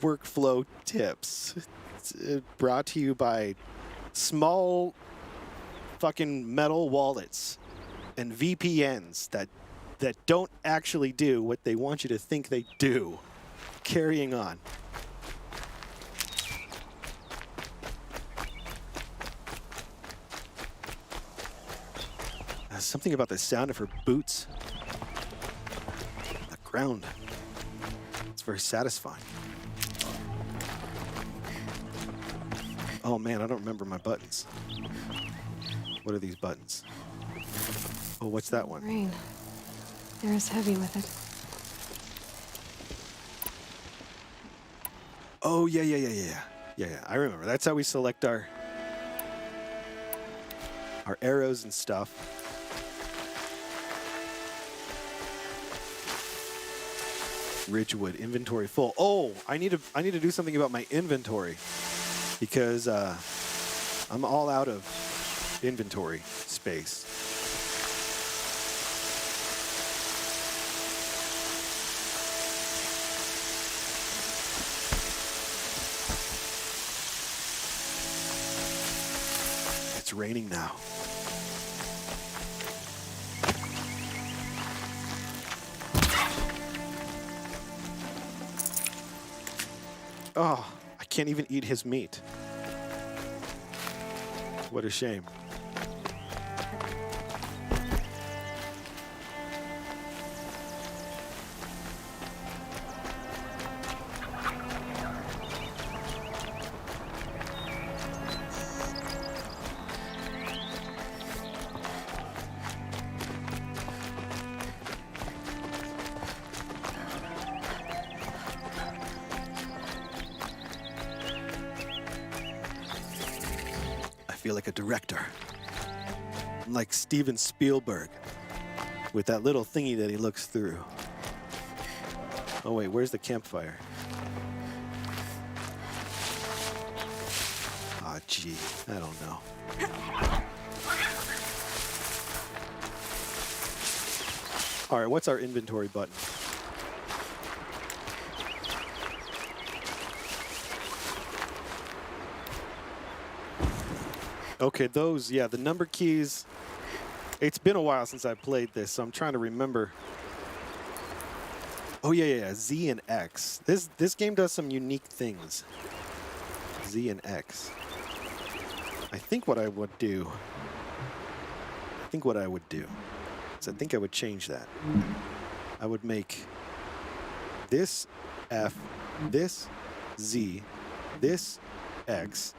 workflow tips. It's brought to you by small fucking metal wallets and VPNs that don't actually do what they want you to think they do. Carrying on. Something about the sound of her boots. The ground. It's very satisfying. Oh man, I don't remember my buttons. What are these buttons? Oh, what's that one? Rain. Air is heavy with it. Oh, yeah. I remember. That's how we select our arrows and stuff. Ridgewood inventory full. Oh, I need to do something about my inventory because I'm all out of inventory space. It's raining now. Oh, I can't even eat his meat. What a shame. feel like a director. I'm like Steven Spielberg with that little thingy that he looks through. Oh wait, where's the campfire? Ah, gee, I don't know. All right, what's our inventory button? Okay, those, yeah, the number keys. It's been a while since I played this, so I'm trying to remember. Oh, yeah, Z and X. This game does some unique things. Z and X. I think what I would do is I think I would change that. I would make this F, this Z, this X,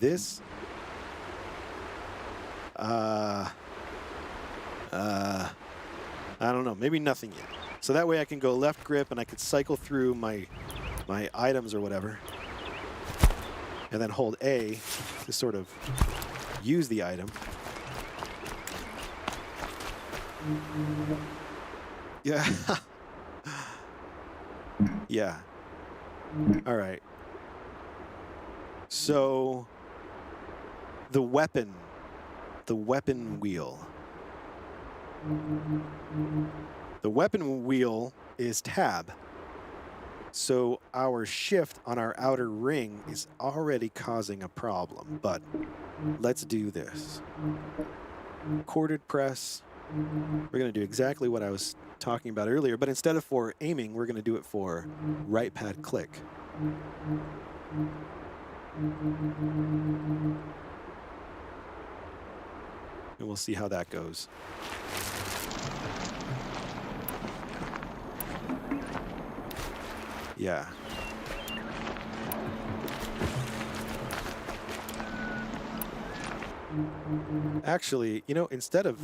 this I don't know, maybe nothing yet. So that way I can go left grip and I could cycle through my items or whatever. And then hold A to sort of use the item. Yeah. Yeah. All right. So the weapon wheel. The weapon wheel is tab. So our shift on our outer ring is already causing a problem, but let's do this. Corded press. We're going to do exactly what I was talking about earlier, but instead of for aiming, we're going to do it for right pad click. And we'll see how that goes. Yeah. Actually, you know, instead of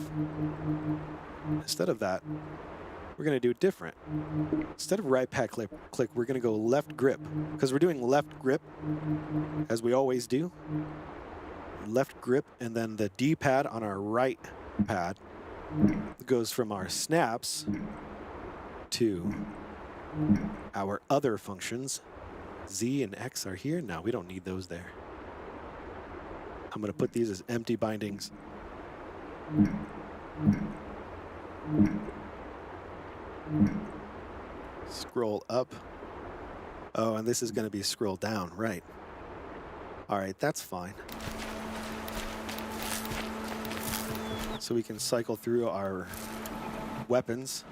that, we're going to do it different. Instead of right pad click, we're going to go left grip, because we're doing left grip as we always do. Left grip, and then the D pad on our right pad goes from our snaps to our other functions. Z and X are here. No, we don't need those there. I'm going to put these as empty bindings. Scroll up. Oh, and this is going to be scroll down, right? All right, that's fine. So we can cycle through our weapons.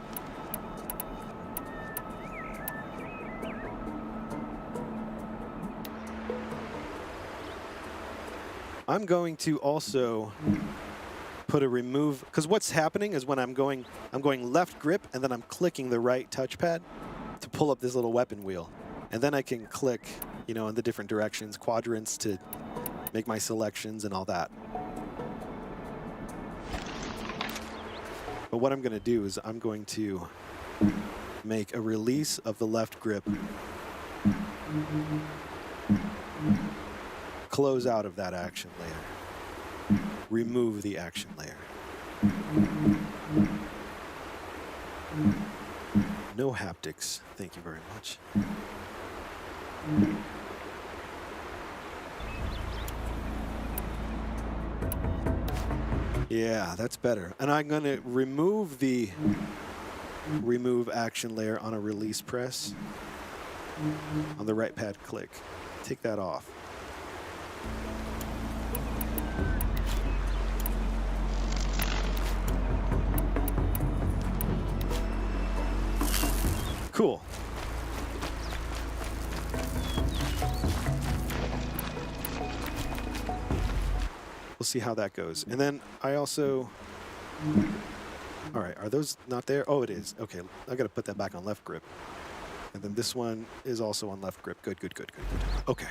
I'm going to also put a remove, because what's happening is when I'm going left grip and then I'm clicking the right touchpad to pull up this little weapon wheel. And then I can click, you know, in the different directions, quadrants to make my selections and all that. But what I'm going to do is I'm going to make a release of the left grip, close out of that action layer, remove the action layer. No haptics, thank you very much. Yeah, that's better. And I'm going to remove the remove action layer on a release press on the right pad click. Take that off. Cool. We'll see how that goes. And then I also, all right, are those not there? Oh, it is. Okay, I got to put that back on left grip. And then this one is also on left grip. Good. Okay.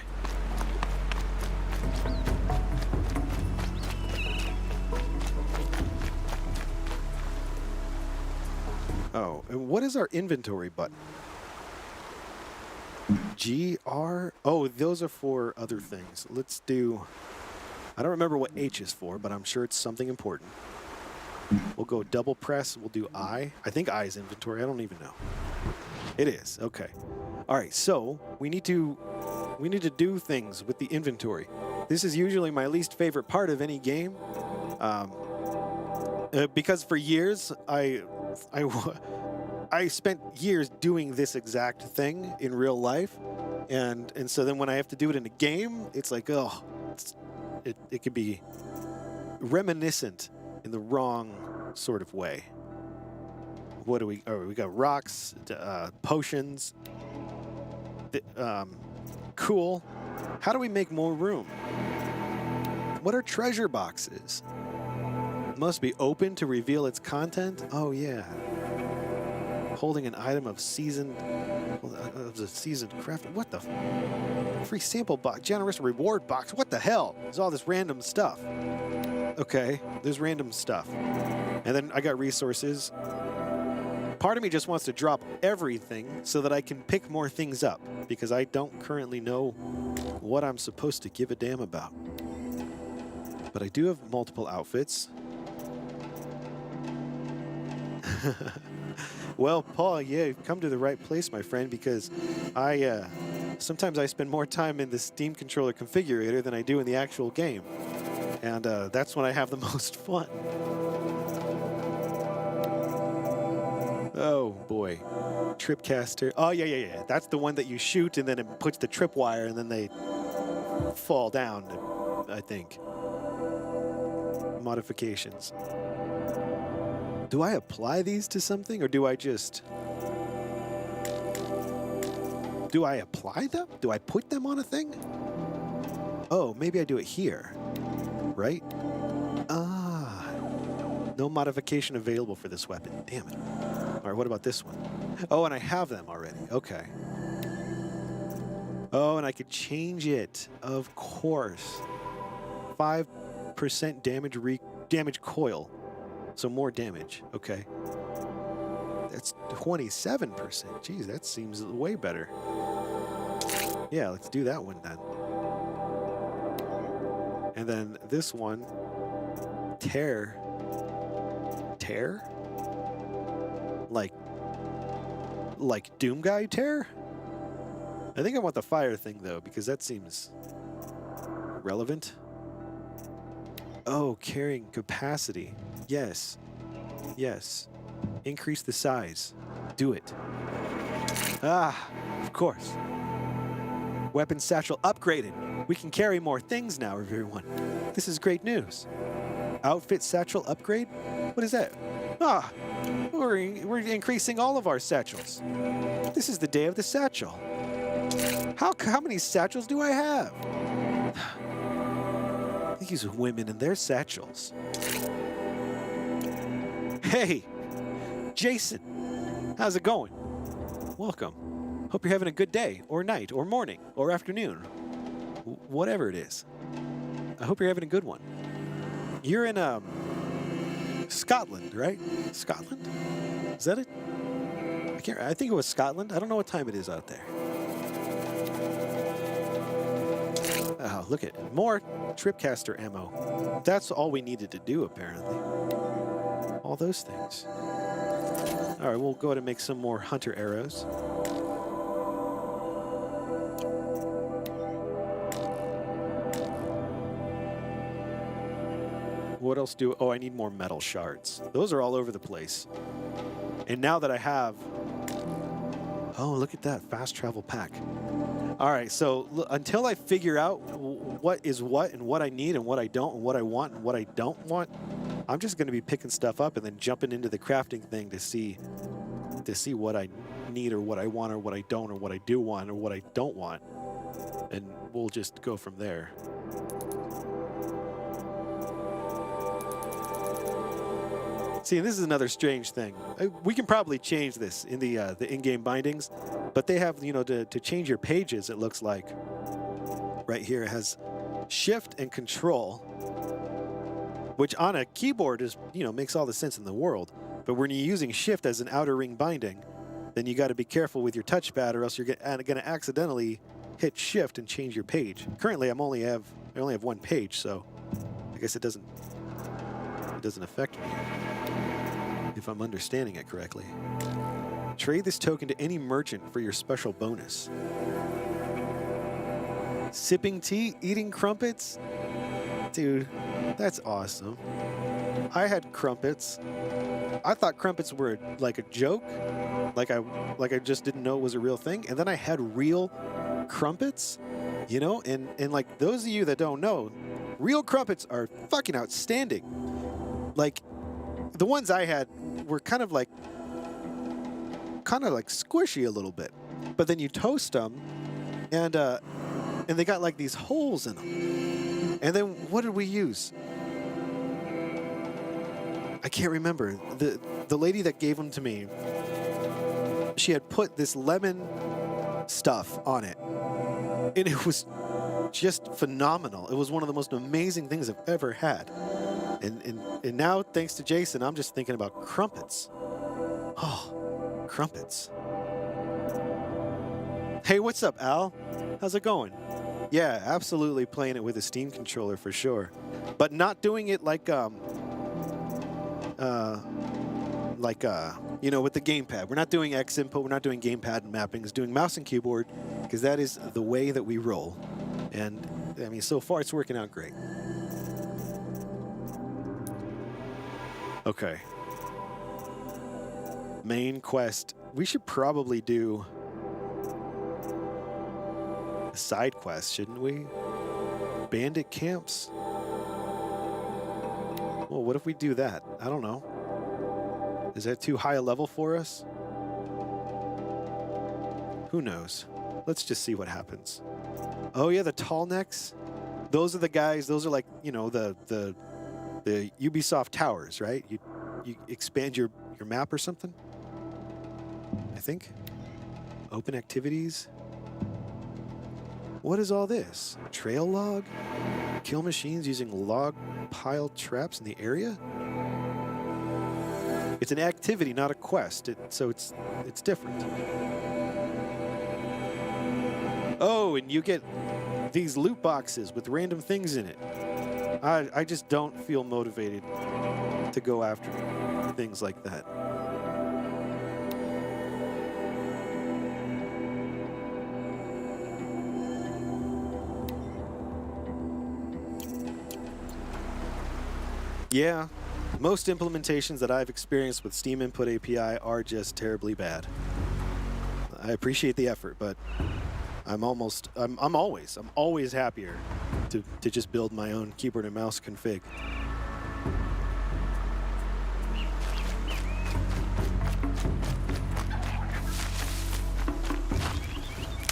Oh, and what is our inventory button? GR? Oh, those are for other things. Let's do, I don't remember what H is for, but I'm sure it's something important. We'll go double press. We'll do I. I think I is inventory. I don't even know. It is. Okay. All right. So we need to do things with the inventory. This is usually my least favorite part of any game, because for years I spent years doing this exact thing in real life, and so then when I have to do it in a game, it's like, oh, it could be reminiscent in the wrong sort of way. What do we? Oh, we got rocks, potions. Cool. How do we make more room? What are treasure boxes? Must be open to reveal its content. Oh yeah. Holding an item of the seasoned craft. What the? Free sample box, generous reward box. What the hell? There's all this random stuff. Okay, there's random stuff. And then I got resources. Part of me just wants to drop everything so that I can pick more things up, because I don't currently know what I'm supposed to give a damn about. But I do have multiple outfits. Well, Paul, yeah, you've come to the right place, my friend, because sometimes I spend more time in the Steam controller configurator than I do in the actual game. And that's when I have the most fun. Oh, boy. Tripcaster. Oh, yeah. That's the one that you shoot, and then it puts the tripwire, and then they fall down, I think. Modifications. Do I apply these to something, or do I just... Do I apply them? Do I put them on a thing? Oh, maybe I do it here. Right? Ah. No modification available for this weapon. Damn it. All right, what about this one? Oh, and I have them already. Okay. Oh, and I could change it. Of course. 5% damage coil. So more damage. Okay. That's 27%. Jeez, that seems way better. Yeah, let's do that one then. And then this one, tear. Tear? Like Doom Guy tear? I think I want the fire thing though, because that seems relevant. Oh, carrying capacity. Yes. Yes. Increase the size. Do it. Ah, of course. Weapon satchel upgraded. We can carry more things now, everyone. This is great news. Outfit satchel upgrade? What is that? Ah, we're increasing all of our satchels. This is the day of the satchel. How many satchels do I have? These women and their satchels. Hey, Jason, how's it going? Welcome. Hope you're having a good day, or night, or morning, or afternoon. Whatever it is. I hope you're having a good one. You're in Scotland, right? Scotland? Is that it? I think it was Scotland. I don't know what time it is out there. Oh, look at more Tripcaster ammo. That's all we needed to do, apparently. All those things. All right, we'll go ahead and make some more hunter arrows. What else do... Oh, I need more metal shards. Those are all over the place. And now that I have... Oh, look at that. Fast travel pack. All right, so until I figure out what is what and what I need and what I don't and what I want and what I don't want, I'm just going to be picking stuff up and then jumping into the crafting thing to see what I need or what I want or what I don't or what I do want or what I don't want. And we'll just go from there. See, and this is another strange thing. We can probably change this in the in-game bindings, but they have, you know, to change your pages, it looks like. Right here it has Shift and Control, which on a keyboard is, you know, makes all the sense in the world. But when you're using Shift as an outer ring binding, then you got to be careful with your touchpad, or else you're going to accidentally hit shift and change your page. Currently, I only have one page, so I guess it doesn't affect me if I'm understanding it correctly. Trade this token to any merchant for your special bonus. Sipping tea, eating crumpets? Dude, that's awesome. I had crumpets. I thought crumpets were like a joke, like I just didn't know it was a real thing. And then I had real crumpets, you know, and like those of you that don't know, real crumpets are fucking outstanding. Like the ones I had were kind of like squishy a little bit, but then you toast them, and they got like these holes in them. And then what did we use? I can't remember. The lady that gave them to me, she had put this lemon stuff on it, and it was just phenomenal. It was one of the most amazing things I've ever had. And now, thanks to Jason, I'm just thinking about crumpets. Oh, crumpets. Hey, what's up, Al? How's it going? Yeah, absolutely playing it with a Steam controller for sure, but not doing it like you know, with the gamepad. We're not doing X input. We're not doing gamepad mappings. Doing mouse and keyboard because that is the way that we roll. And I mean, so far it's working out great. Okay. Main quest. We should probably do a side quest, shouldn't we? Bandit camps. Well, what if we do that? I don't know. Is that too high a level for us? Who knows? Let's just see what happens. Oh yeah, the tall necks. Those are the guys. Those are like, you know, the Ubisoft towers, right? You expand your map or something. I think. Open activities. What is all this? Trail log? Kill machines using log pile traps in the area? It's an activity, not a quest, so it's different. Oh, and you get these loot boxes with random things in it. I just don't feel motivated to go after things like that. Yeah, most implementations that I've experienced with Steam Input API are just terribly bad. I appreciate the effort, but I'm always happier to just build my own keyboard and mouse config.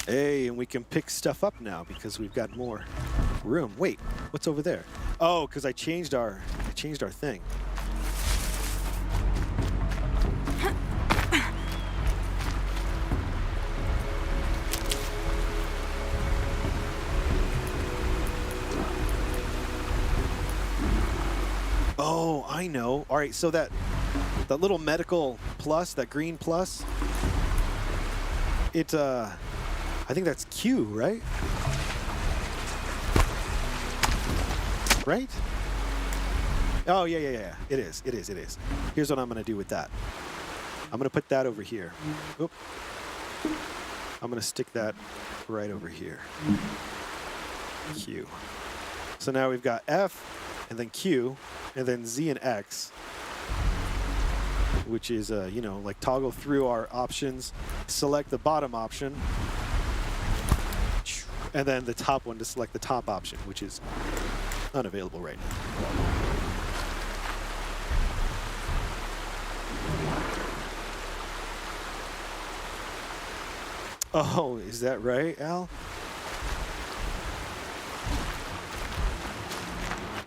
Hey, and we can pick stuff up now because we've got more room. Wait, what's over there? Oh, because I changed our thing. Oh, I know. All right, so that little medical plus, that green plus, it I think that's Q, right? Right? Oh, yeah. It is. Here's what I'm going to do with that. I'm going to put that over here. Oop. I'm going to stick that right over here. Q. So now we've got F, and then Q, and then Z and X, which is, you know, like toggle through our options, select the bottom option, and then the top one to select the top option, which is unavailable right now. Oh, is that right, Al?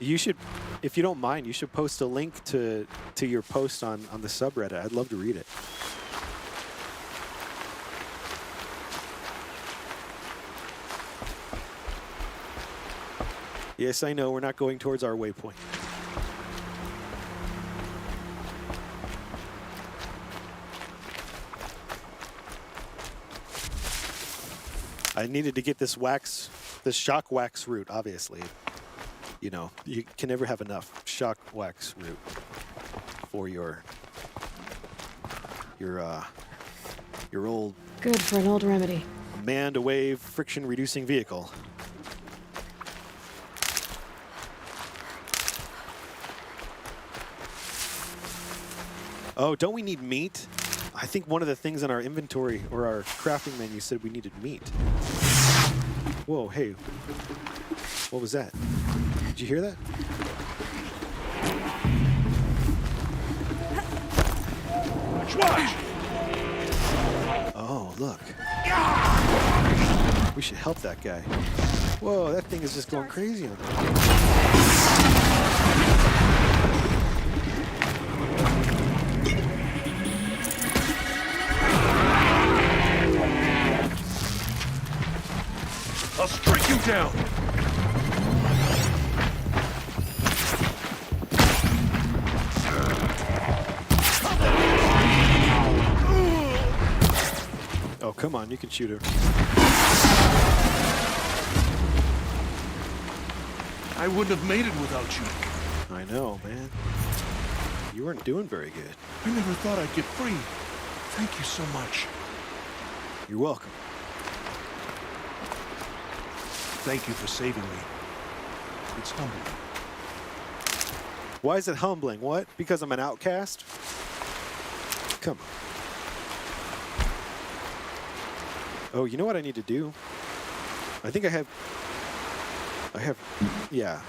You should, if you don't mind, you should post a link to your post on the subreddit. I'd love to read it. Yes, I know, we're not going towards our waypoint. I needed to get this shock wax root, obviously. You know, you can never have enough shock wax root for your old Good for an old remedy. man-to-wave friction-reducing vehicle. Oh, don't we need meat? I think one of the things in our inventory or our crafting menu said we needed meat. Whoa, hey. What was that? Did you hear that? Watch! Oh, look. We should help that guy. Whoa, that thing is just going crazy on there. I'll strike you down! Oh, come on, you can shoot her. I wouldn't have made it without you. I know, man. You weren't doing very good. I never thought I'd get free. Thank you so much. You're welcome. Thank you for saving me. It's humbling. Why is it humbling? What? Because I'm an outcast? Come on. Oh, you know what I need to do? I think I have, yeah.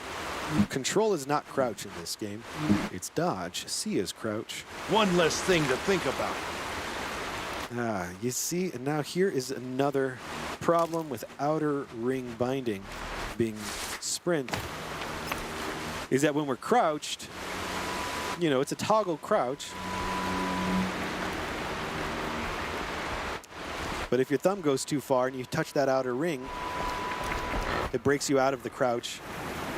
Control is not crouch in this game. It's dodge. C is crouch. One less thing to think about. Ah, you see, and now here is another problem with outer ring binding being sprint, is that when we're crouched, you know, it's a toggle crouch. But if your thumb goes too far and you touch that outer ring, it breaks you out of the crouch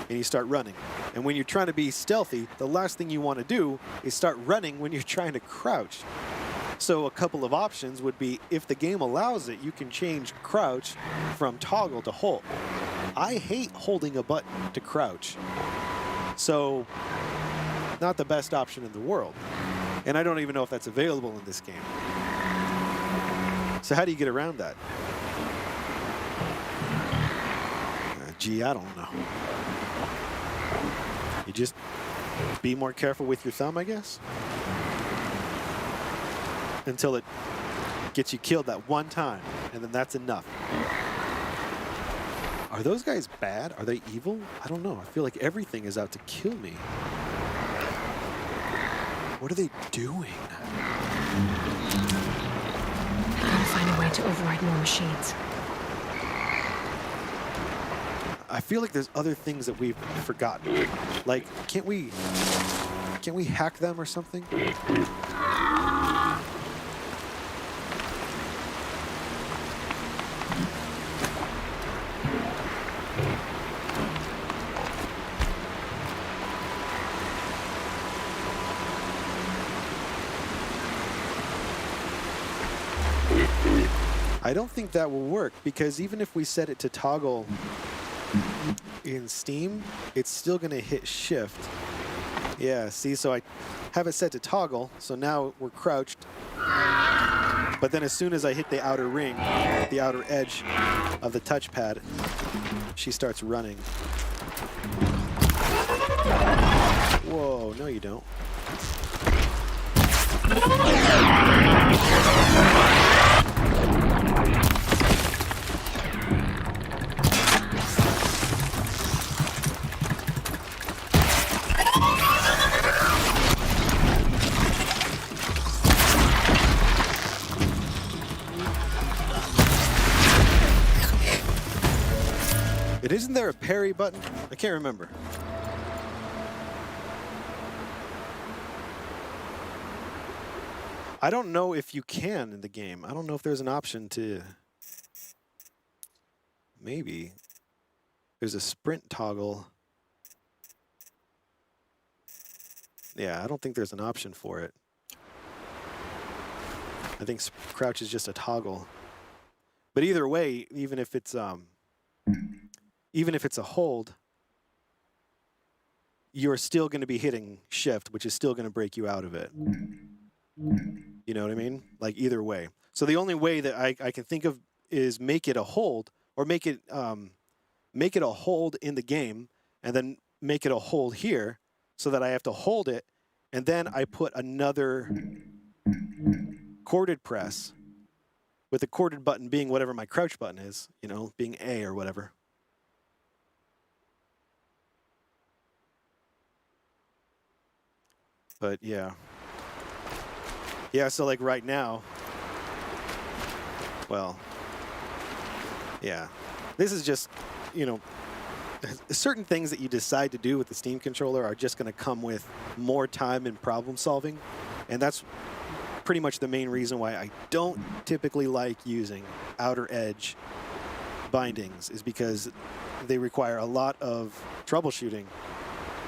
and you start running. And when you're trying to be stealthy, the last thing you want to do is start running when you're trying to crouch. So a couple of options would be, if the game allows it, you can change crouch from toggle to hold. I hate holding a button to crouch. So not the best option in the world. And I don't even know if that's available in this game. So how do you get around that? Gee, I don't know. You just be more careful with your thumb, I guess? Until it gets you killed that one time, and then that's enough. Are those guys bad? Are they evil? I don't know. I feel like everything is out to kill me. What are they doing? Gotta find a way to override more machines. I feel like there's other things that we've forgotten. Like, can't we hack them or something? I don't think that will work, because even if we set it to toggle in Steam, it's still going to hit shift. Yeah, see, so I have it set to toggle, so now we're crouched. But then as soon as I hit the outer ring, the outer edge of the touchpad, she starts running. Whoa, no you don't. Isn't there a parry button? I can't remember. I don't know if you can in the game. I don't know if there's an option to... Maybe. There's a sprint toggle. Yeah, I don't think there's an option for it. I think crouch is just a toggle. But either way, even if it's a hold, you're still going to be hitting shift, which is still going to break you out of it. You know what I mean? Like either way. So the only way that I can think of is make it a hold, or make it a hold in the game, and then make it a hold here, so that I have to hold it, and then I put another corded press, with the corded button being whatever my crouch button is, you know, being A or whatever. But yeah. Yeah, so like right now, well, yeah. This is just, you know, certain things that you decide to do with the Steam controller are just going to come with more time and problem solving. And that's pretty much the main reason why I don't typically like using outer edge bindings, is because they require a lot of troubleshooting,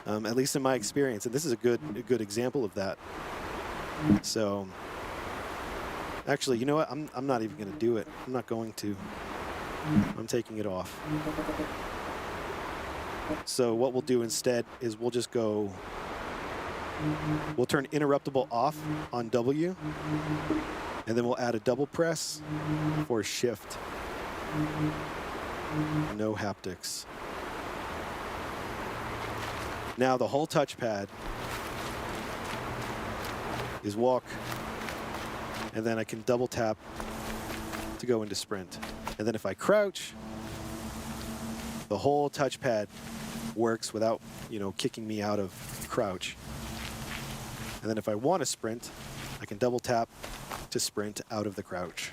at least in my experience. And this is a good example of that. So actually, you know what? I'm not even going to do it. I'm not going to. I'm taking it off. So what we'll do instead is we'll just go, we'll turn interruptible off on W, and then we'll add a double press for shift. No haptics. Now the whole touchpad is walk, and then I can double tap to go into sprint. And then if I crouch, the whole touchpad works without, you know, kicking me out of crouch. And then if I want to sprint, I can double tap to sprint out of the crouch.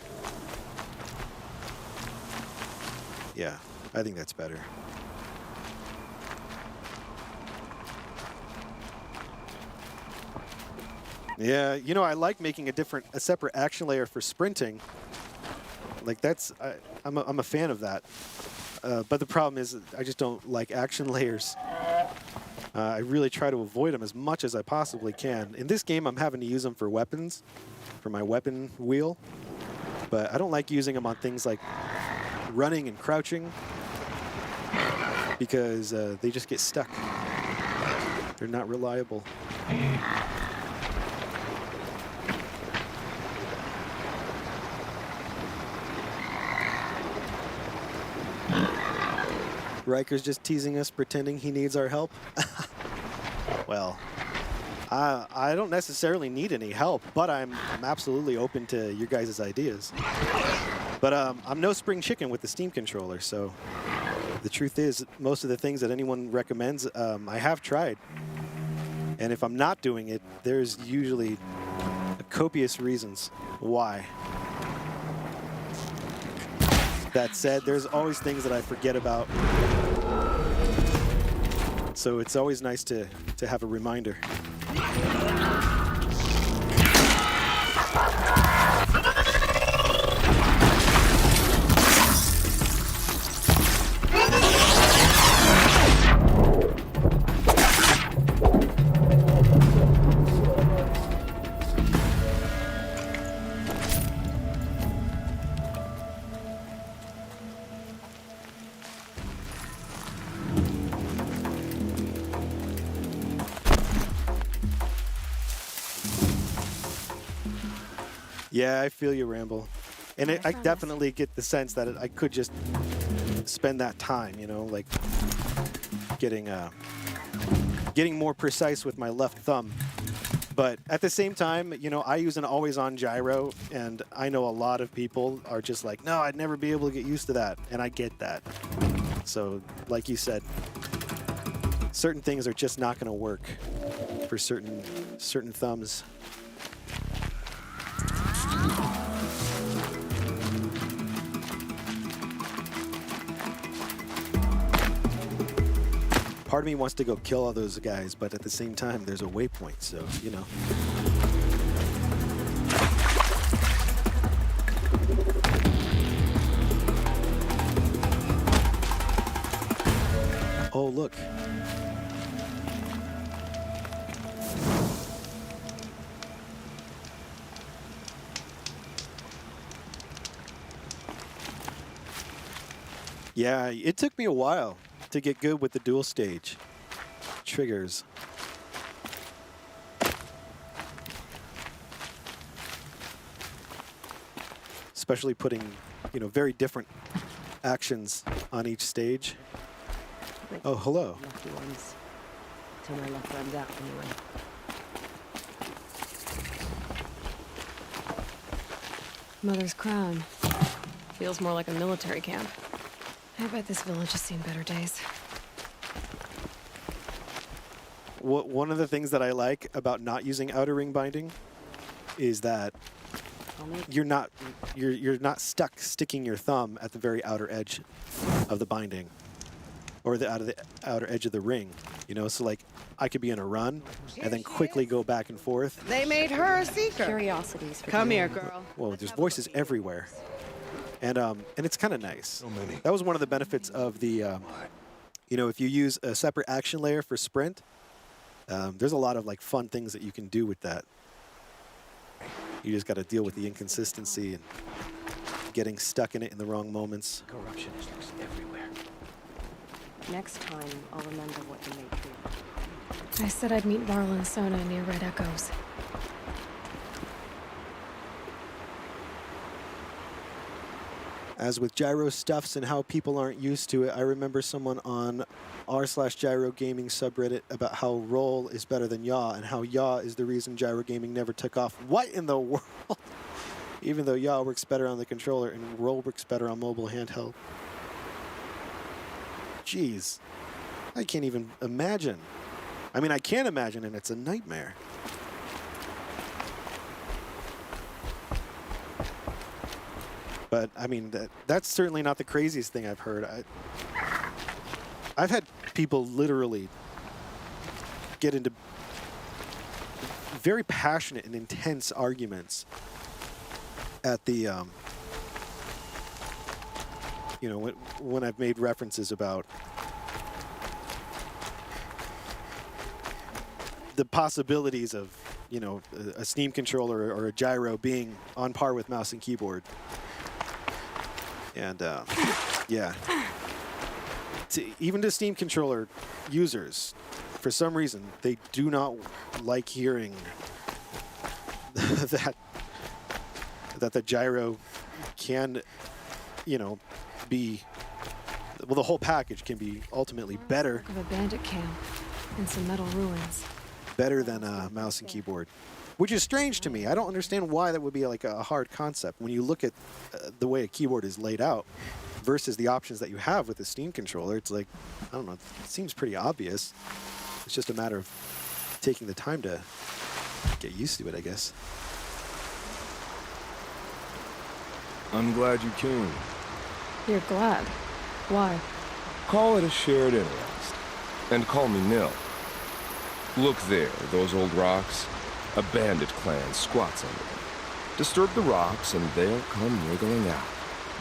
Yeah, I think that's better. Yeah, you know, I like making a separate action layer for sprinting. Like that's, I'm a fan of that. But the problem is I just don't like action layers. I really try to avoid them as much as I possibly can. In this game, I'm having to use them for weapons, for my weapon wheel. But I don't like using them on things like running and crouching, because they just get stuck. They're not reliable. Ryker's just teasing us, pretending he needs our help. Well, I don't necessarily need any help, but I'm absolutely open to your guys' ideas. But I'm no spring chicken with the Steam controller, so the truth is, most of the things that anyone recommends, I have tried. And if I'm not doing it, there's usually copious reasons why. That said, there's always things that I forget about. So it's always nice to have a reminder. Yeah, I feel you, Ramble. And I definitely get the sense that I could just spend that time, you know, like getting more precise with my left thumb. But at the same time, you know, I use an always-on gyro, and I know a lot of people are just like, no, I'd never be able to get used to that. And I get that. So, like you said, certain things are just not going to work for certain thumbs. Part of me wants to go kill all those guys, but at the same time, there's a waypoint, so, you know. Oh, look. Yeah, it took me a while to get good with the dual stage triggers. Especially putting, very different actions on each stage. Oh, hello. Lucky ones. Till my luck runs out, anyway. Mother's Crown. Feels more like a military camp. I bet this village has seen better days. One of the things that I like about not using outer ring binding is that you're not stuck sticking your thumb at the very outer edge of the binding, or the outer edge of the ring. So like I could be in a run and then quickly go back and forth. They made her a seeker. Curiosities. Come here, girl. Well, there's voices everywhere, and it's kind of nice. So many. That was one of the benefits of the, if you use a separate action layer for sprint, there's a lot of like fun things that you can do with that. You just got to deal with the inconsistency and getting stuck in it in the wrong moments. Corruption is loose everywhere. Next time, I'll remember what you made clear. I said I'd meet Varl and Sona near Red Echoes. As with gyro stuffs and how people aren't used to it, I remember someone on r/gyro-gaming subreddit about how roll is better than yaw and how yaw is the reason gyro gaming never took off. What in the world? Even though yaw works better on the controller and roll works better on mobile handheld. Jeez, I can't even imagine. I mean, I can imagine, and it's a nightmare. But I mean, that's certainly not the craziest thing I've heard. I've had people literally get into very passionate and intense arguments at the, when I've made references about the possibilities of, a Steam controller or a gyro being on par with mouse and keyboard. And yeah, even to Steam controller users, for some reason, they do not like hearing that the gyro can, be, well, the whole package can be ultimately better. Of a bandit camp and some metal ruins. Better than mouse and keyboard. Which is strange to me. I don't understand why that would be like a hard concept. When you look at the way a keyboard is laid out versus the options that you have with the Steam controller, it's like, I don't know, it seems pretty obvious. It's just a matter of taking the time to get used to it, I guess. I'm glad you came. You're glad. Why? Call it a shared interest. And call me Nil. Look there, those old rocks. A bandit clan squats under them. Disturb the rocks and they'll come wriggling out.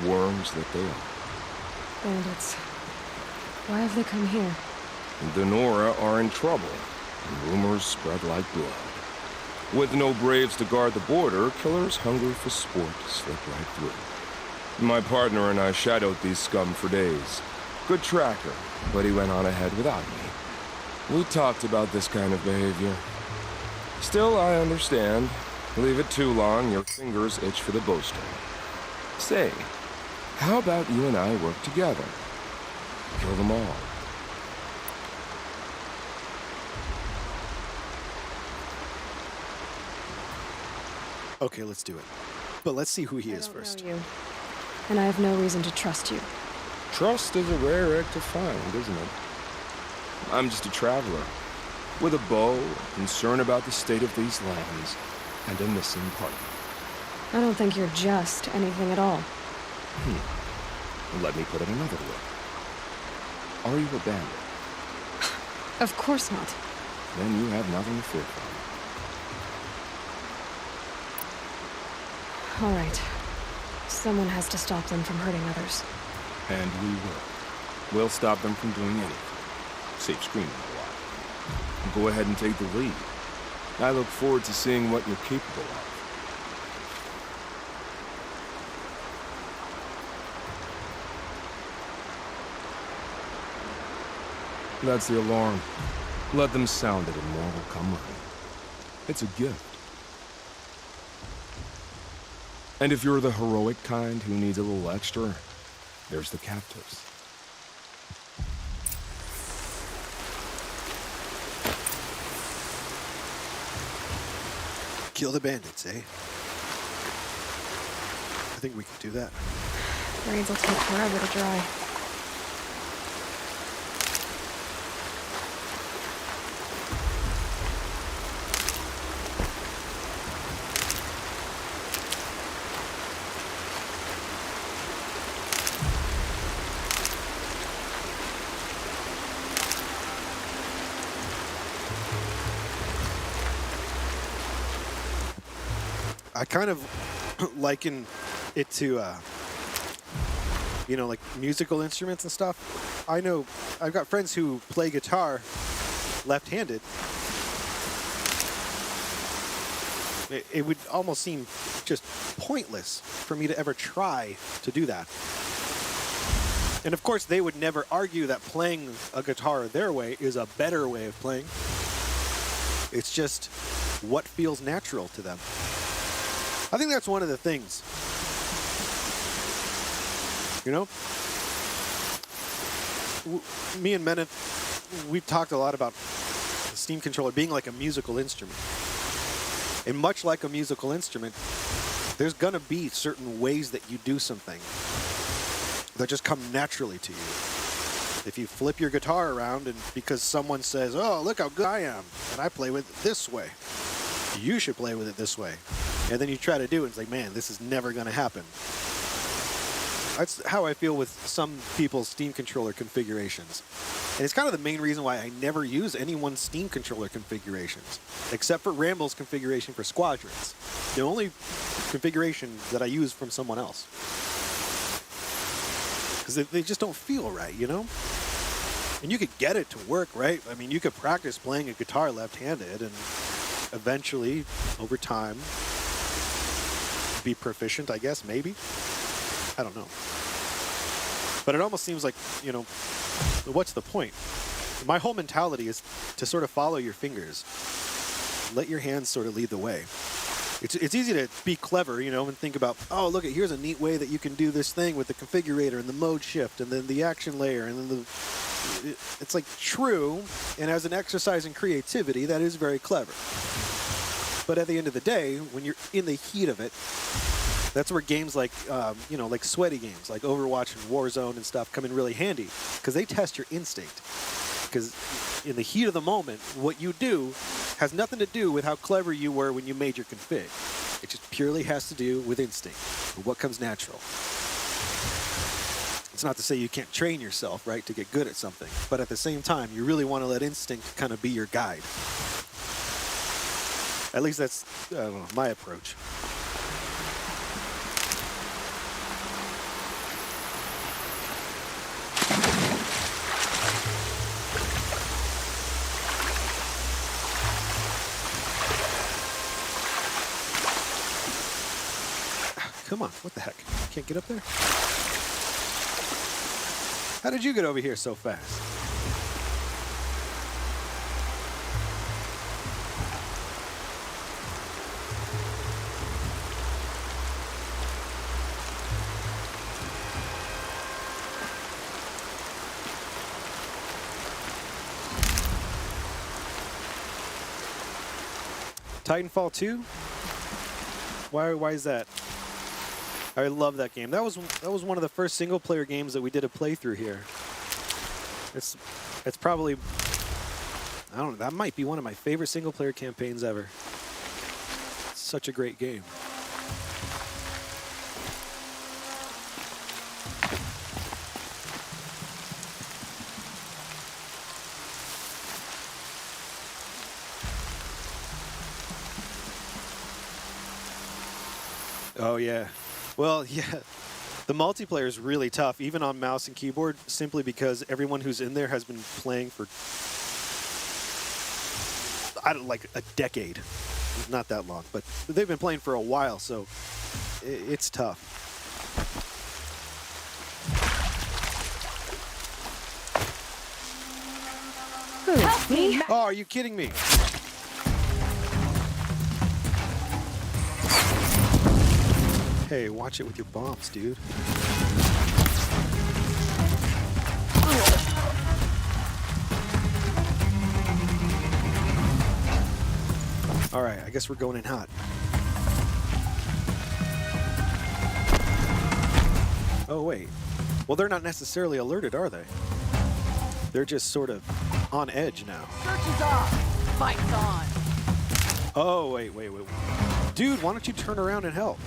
Worms that they are. Bandits. Why have they come here? The Nora are in trouble, and rumors spread like blood. With no braves to guard the border, killers hungry for sport slip right through. My partner and I shadowed these scum for days. Good tracker, but he went on ahead without me. We talked about this kind of behavior. Still, I understand. Leave it too long, your fingers itch for the bowstring. Say, how about you and I work together? Kill them all. Okay, let's do it. But let's see who he is first. I don't know you, and I have no reason to trust you. Trust is a rare egg to find, isn't it? I'm just a traveler, with a bow, a concern about the state of these lands, and a missing partner. I don't think you're just anything at all. Let me put it another way. Are you a bandit? Of course not. Then you have nothing to fear from. All right. Someone has to stop them from hurting others. And we will. We'll stop them from doing anything. Save screaming a while. Go ahead and take the lead. I look forward to seeing what you're capable of. That's the alarm. Let them sound it and more will come running. It's a gift. And if you're the heroic kind who needs a little extra, there's the captives. Kill the bandits, eh? I think we can do that. Brains will take forever to dry. I kind of liken it to, you know, like musical instruments and stuff. I know I've got friends who play guitar left-handed. It would almost seem just pointless for me to ever try to do that. And of course, they would never argue that playing a guitar their way is a better way of playing. It's just what feels natural to them. I think that's one of the things. You know? Me and Menet, we've talked a lot about the Steam controller being like a musical instrument. And much like a musical instrument, there's gonna be certain ways that you do something that just come naturally to you. If you flip your guitar around and because someone says, oh, look how good I am, and I play with it this way, you should play with it this way. And then you try to do it, and it's like, man, this is never going to happen. That's how I feel with some people's Steam controller configurations. And it's kind of the main reason why I never use anyone's Steam controller configurations, except for Ramble's configuration for Squadrons. The only configuration that I use from someone else. Because they just don't feel right, you know? And you could get it to work, right? I mean, you could practice playing a guitar left-handed and eventually, over time, be proficient, I guess, maybe. I don't know. But it almost seems like, you know, what's the point? My whole mentality is to sort of follow your fingers. Let your hands sort of lead the way. It's easy to be clever, you know, and think about, oh, look, here's a neat way that you can do this thing with the configurator and the mode shift and then the action layer and then it's like true, and as an exercise in creativity, that is very clever. But at the end of the day, when you're in the heat of it, that's where games like, you know, like sweaty games like Overwatch and Warzone and stuff come in really handy because they test your instinct. Because in the heat of the moment, what you do has nothing to do with how clever you were when you made your config. It just purely has to do with instinct, or what comes natural. It's not to say you can't train yourself, right, to get good at something. But at the same time, you really want to let instinct kind of be your guide. At least that's, I don't know, my approach. Come on, what the heck? Can't get up there? How did you get over here so fast? Titanfall 2? Why is that? I love that game. That was one of the first single-player games that we did a playthrough here. It's probably, I don't know, that might be one of my favorite single-player campaigns ever. It's such a great game. Oh yeah. Well, yeah, the multiplayer is really tough, even on mouse and keyboard, simply because everyone who's in there has been playing for, I don't like a decade. Not that long, but they've been playing for a while, so it's tough. Me? Oh, are you kidding me? Hey, watch it with your bombs, dude. All right, I guess we're going in hot. Oh, wait. Well, they're not necessarily alerted, are they? They're just sort of on edge now. Search is off. Fight's on. Oh, wait. Dude, why don't you turn around and help?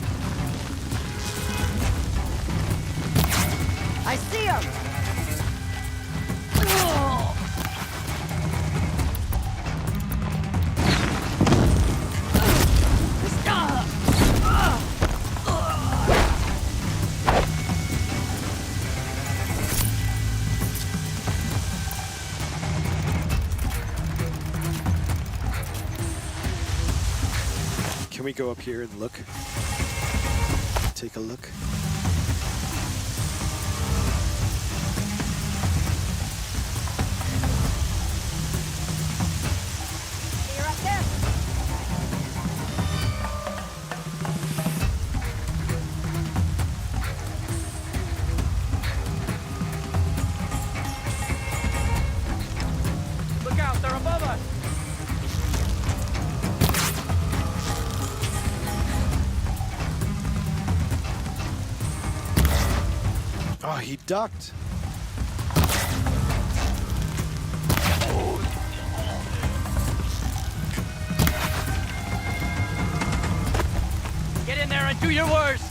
I see him. Can we go up here and look? Take a look. You're up there. Look out, they're above us! Oh, he ducked. Get in there and do your worst!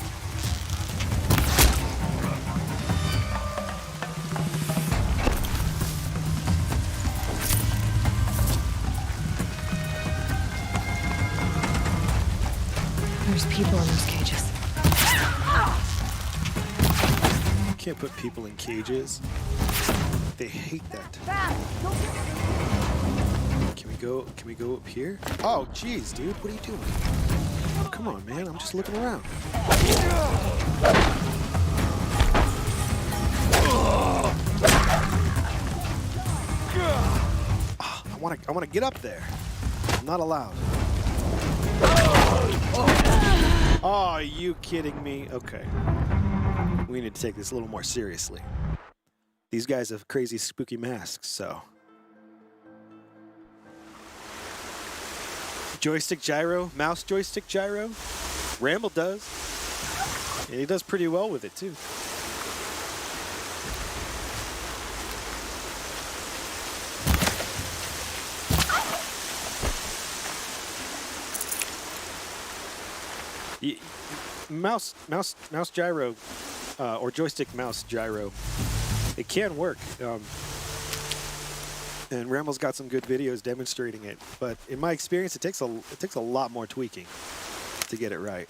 There's people in those cages. Can't put people in cages. They hate that. Can we go up here? Oh, jeez, dude, what are you doing? Come on, man, I'm just looking around. I wanna get up there. I'm not allowed. Oh, are you kidding me? Okay. We need to take this a little more seriously. These guys have crazy spooky masks, so. Joystick gyro, mouse joystick gyro. Ramble does. And he does pretty well with it, too. Mouse gyro, or joystick mouse gyro, it can work. And Ramble's got some good videos demonstrating it, but in my experience, it takes a lot more tweaking to get it right.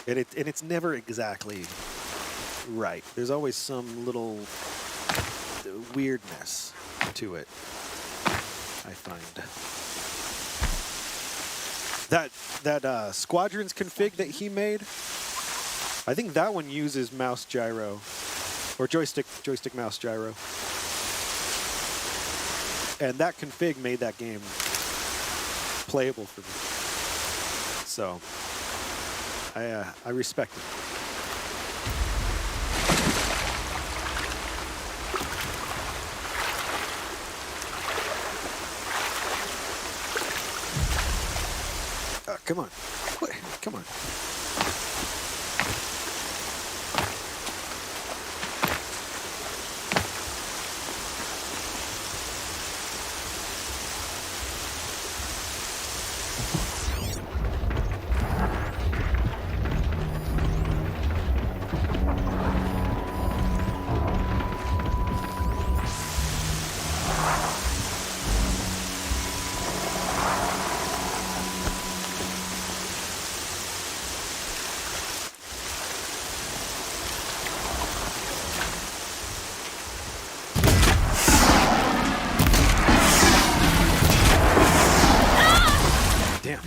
And it's never exactly right. There's always some little weirdness to it, I find. That Squadrons config that he made, I think that one uses mouse gyro, or joystick mouse gyro. And that config made that game playable for me. So I respect it. Come on. Come on. Damn.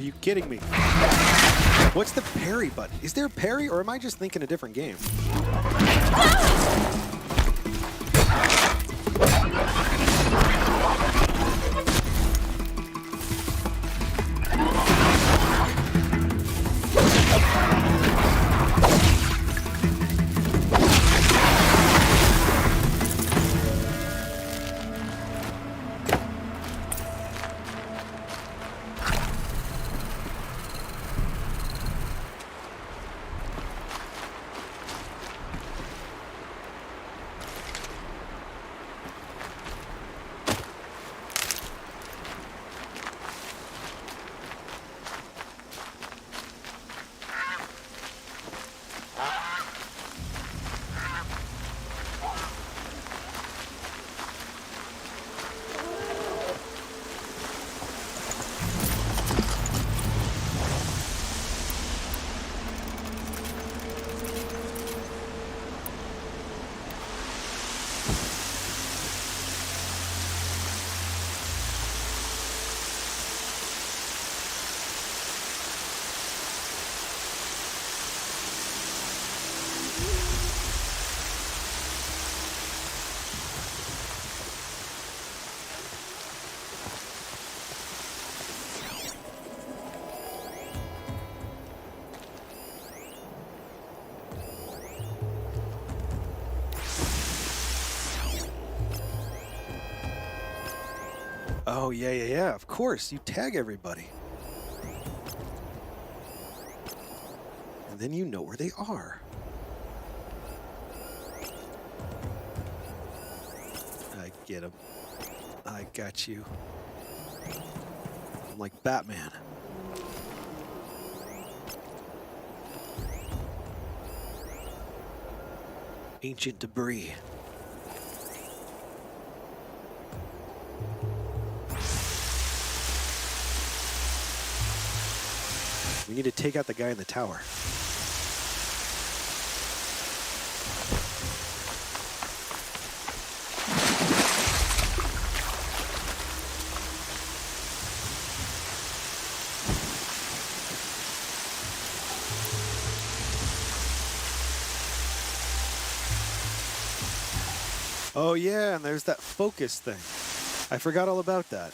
you kidding me? What's the parry button? Is there a parry, or am I just thinking a different game? Oh, yeah, of course. You tag everybody. And then you know where they are. I get them. I got you. I'm like Batman. Ancient debris. We need to take out the guy in the tower. Oh yeah, and there's that focus thing. I forgot all about that.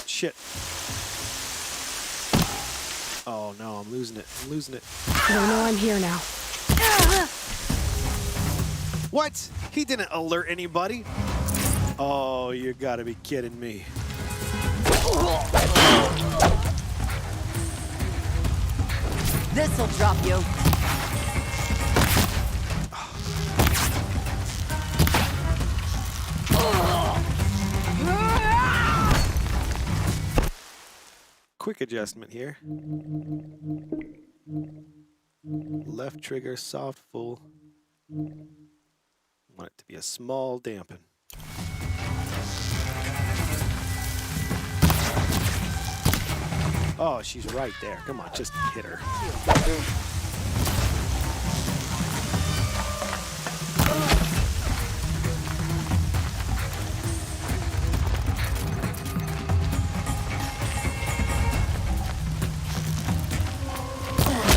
Shit. Oh no, I'm losing it. I'm losing it. I don't know I'm here now. What? He didn't alert anybody. Oh, you gotta be kidding me. This'll drop you. Quick adjustment here. Left trigger, soft, full. Want it to be a small dampen. Oh, she's right there. Come on, just hit her.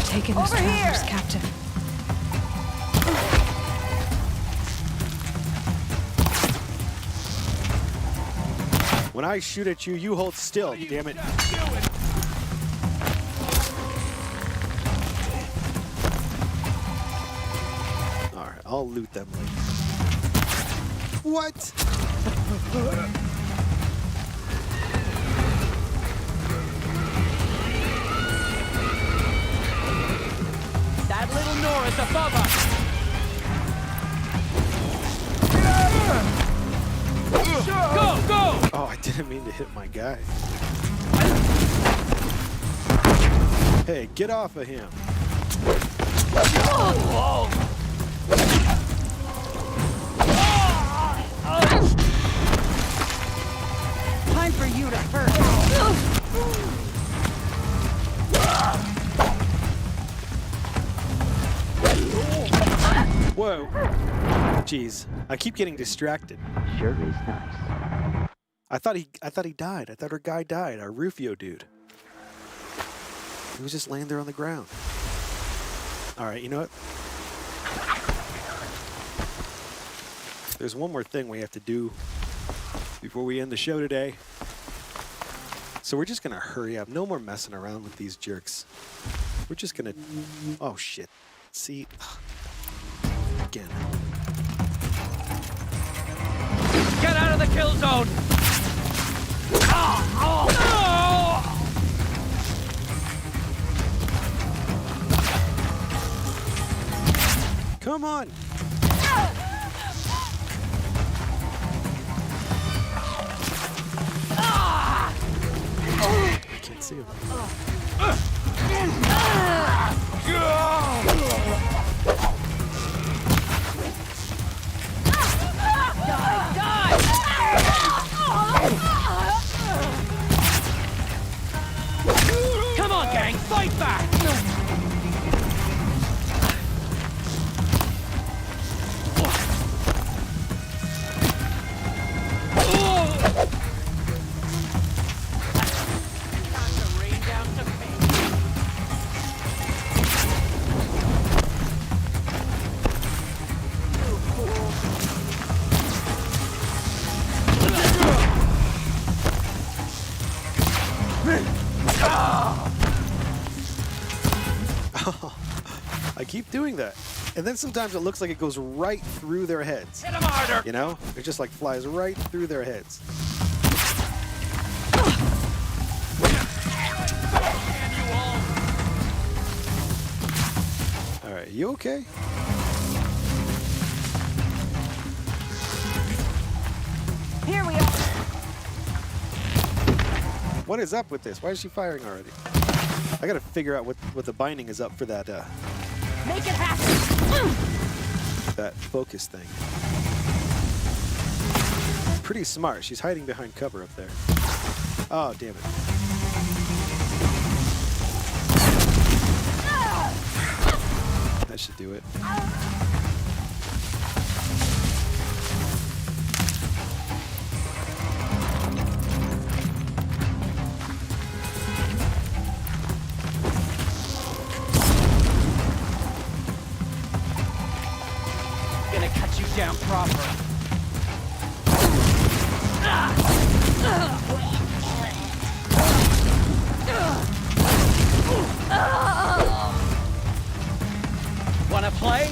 Taking those travelers captive. When I shoot at you, you hold still, damn it. Alright, I'll loot them later. What? That little Nora's above us. Sure. didn't mean to hit my guy. Hey, get off of him. Time for you to hurt. Whoa. Jeez, I keep getting distracted. Sure is nice. I thought he died. I thought our guy died, our Rufio dude. He was just laying there on the ground. All right, you know what? There's one more thing we have to do before we end the show today. So we're just gonna hurry up. No more messing around with these jerks. We're just gonna, oh shit. See, again. Get out of the kill zone! Come on. I can't see him. Come on, gang, fight back! I keep doing that. And then sometimes it looks like it goes right through their heads. Hit 'em harder! You know? It just like flies right through their heads. All right, you okay? Here we are. What is up with this? Why is she firing already? I gotta figure out what the binding is up for that Make it happen. that focus thing. Pretty smart. She's hiding behind cover up there. Oh, damn it. That should do it. Gonna cut you down proper. Wanna play?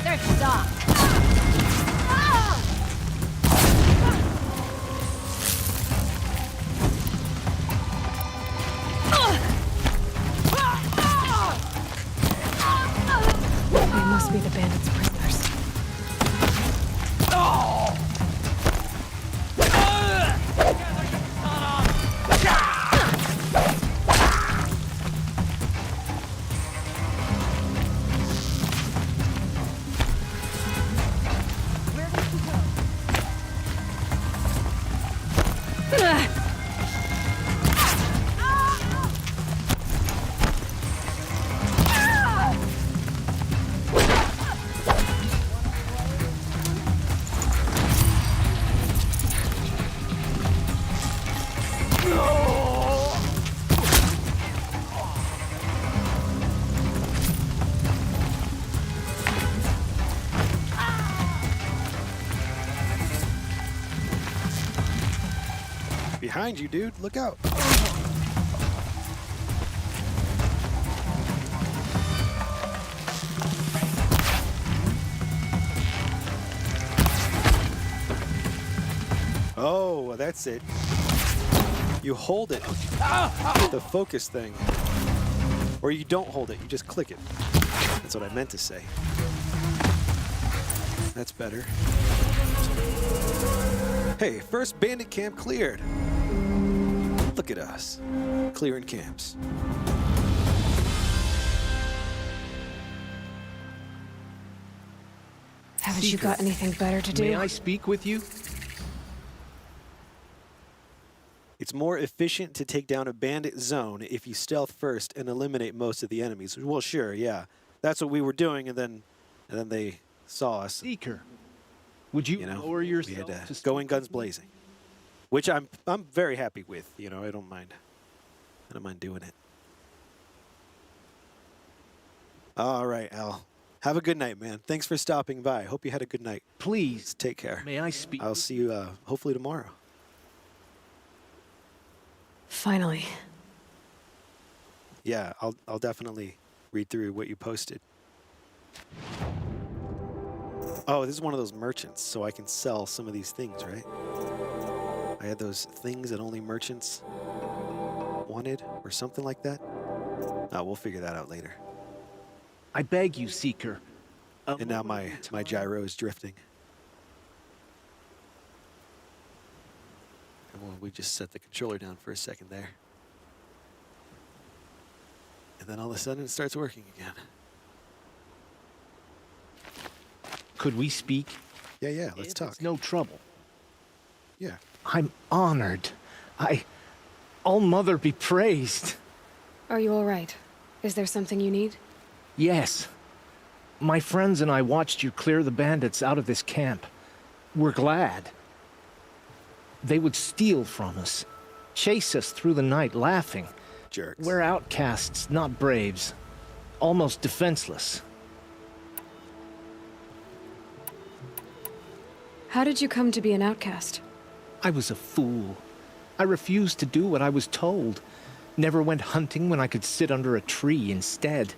They're stopped. They must be the bandits' prisoners. Behind you, dude. Look out. Oh, that's it. You hold it. The focus thing. Or you don't hold it, you just click it. That's what I meant to say. That's better. Hey, first bandit camp cleared. Look at us, clearing camps. Haven't you got anything better to do? May I speak with you? It's more efficient to take down a bandit zone if you stealth first and eliminate most of the enemies. Well, sure, yeah. That's what we were doing, and then they saw us. Seeker, would you, lower yourself we had to going guns blazing, which I'm very happy with. You know, I don't mind doing it. All right, Al. Have a good night, man. Thanks for stopping by. Hope you had a good night. Please, Take care. may I speak? I'll see you hopefully tomorrow. Finally. Yeah, I'll definitely read through what you posted. Oh, this is one of those merchants, so I can sell some of these things, right? I had those things that only merchants wanted or something like that. Oh, we'll figure that out later. I beg you, Seeker. And now my gyro is drifting. And we just set the controller down for a second there. And then all of a sudden it starts working again. Could we speak? Yeah, let's talk. It's no trouble. Yeah. I'm honored. All Mother be praised. Are you all right? Is there something you need? Yes. My friends and I watched you clear the bandits out of this camp. We're glad. They would steal from us, chase us through the night laughing. Jerks. We're outcasts, not braves. Almost defenseless. How did you come to be an outcast? I was a fool. I refused to do what I was told. Never went hunting when I could sit under a tree instead.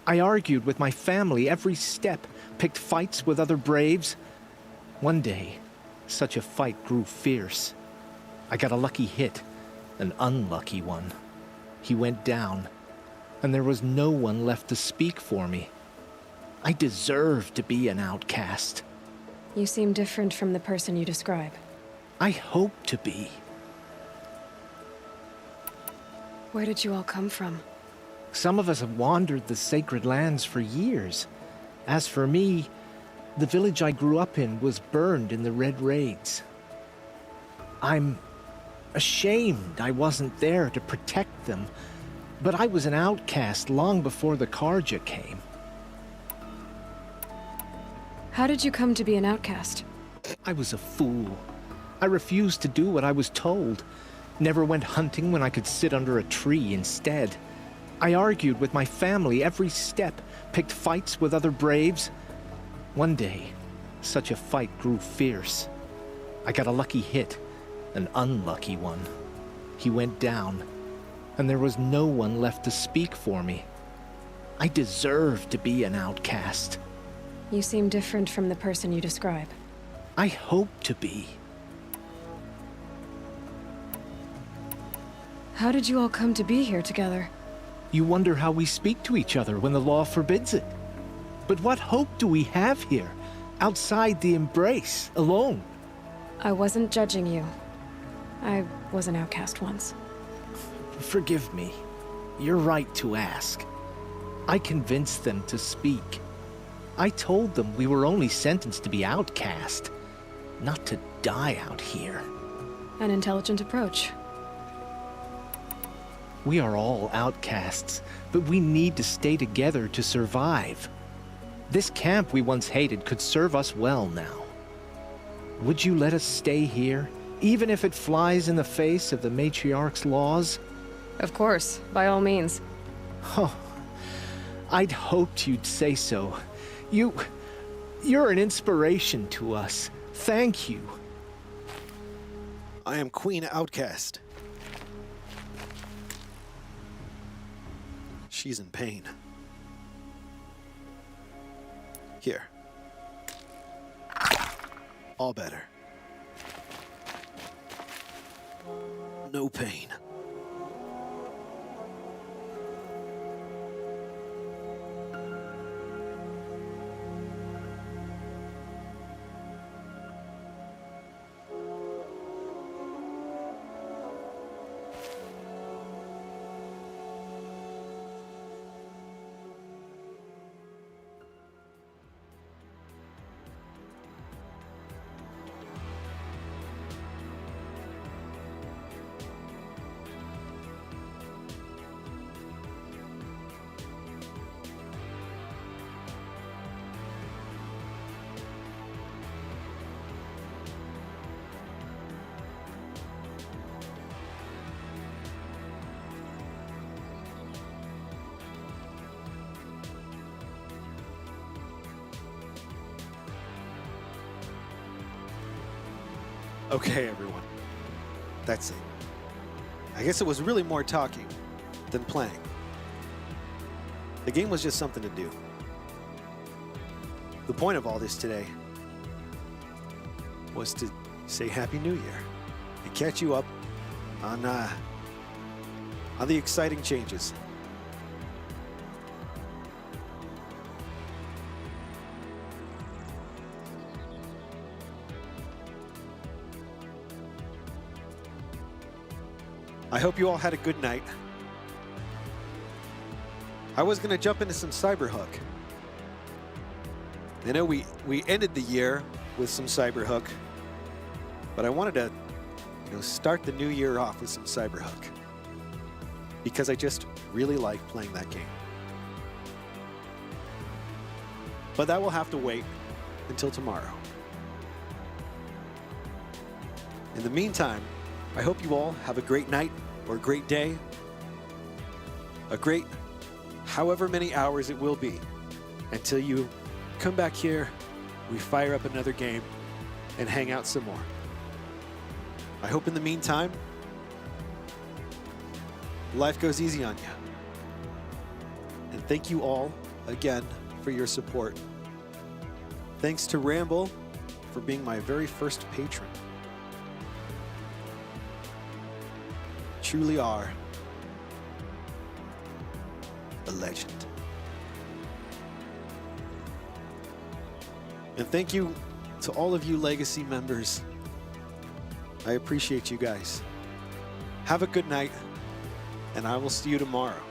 I argued with my family every step, picked fights with other braves. One day, such a fight grew fierce. I got a lucky hit, an unlucky one. He went down, and there was no one left to speak for me. I deserved to be an outcast. You seem different from the person you describe. I hope to be. Where did you all come from? Some of us have wandered the sacred lands for years. As for me, the village I grew up in was burned in the Red Raids. I'm ashamed I wasn't there to protect them, but I was an outcast long before the Karja came. How did you come to be an outcast? I was a fool. I refused to do what I was told. Never went hunting when I could sit under a tree instead. I argued with my family every step, picked fights with other braves. One day, such a fight grew fierce. I got a lucky hit, an unlucky one. He went down, and there was no one left to speak for me. I deserved to be an outcast. You seem different from the person you describe. I hope to be. How did you all come to be here together? You wonder how we speak to each other when the law forbids it. But what hope do we have here, outside the embrace, alone? I wasn't judging you. I was an outcast once. Forgive me. You're right to ask. I convinced them to speak. I told them we were only sentenced to be outcast, not to die out here. An intelligent approach. We are all outcasts, but we need to stay together to survive. This camp we once hated could serve us well now. Would you let us stay here, even if it flies in the face of the matriarch's laws? Of course, by all means. Oh, I'd hoped you'd say so. You're an inspiration to us. Thank you. I am Queen Outcast. She's in pain. Here. All better. no pain. Okay, everyone. That's it. I guess it was really more talking than playing. The game was just something to do. The point of all this today was to say Happy New Year and catch you up on the exciting changes. I hope you all had a good night. I was going to jump into some Cyberhook. I know we ended the year with some Cyberhook, but I wanted to start the new year off with some Cyberhook because I just really like playing that game. But that will have to wait until tomorrow. In the meantime, I hope you all have a great night or a great day, a great however many hours it will be until you come back here, we fire up another game and hang out some more. I hope in the meantime, life goes easy on you. And thank you all again for your support. Thanks to Ramble for being my very first patron. Truly are a legend. And thank you to all of you Legacy members. I appreciate you guys. Have a good night, and I will see you tomorrow.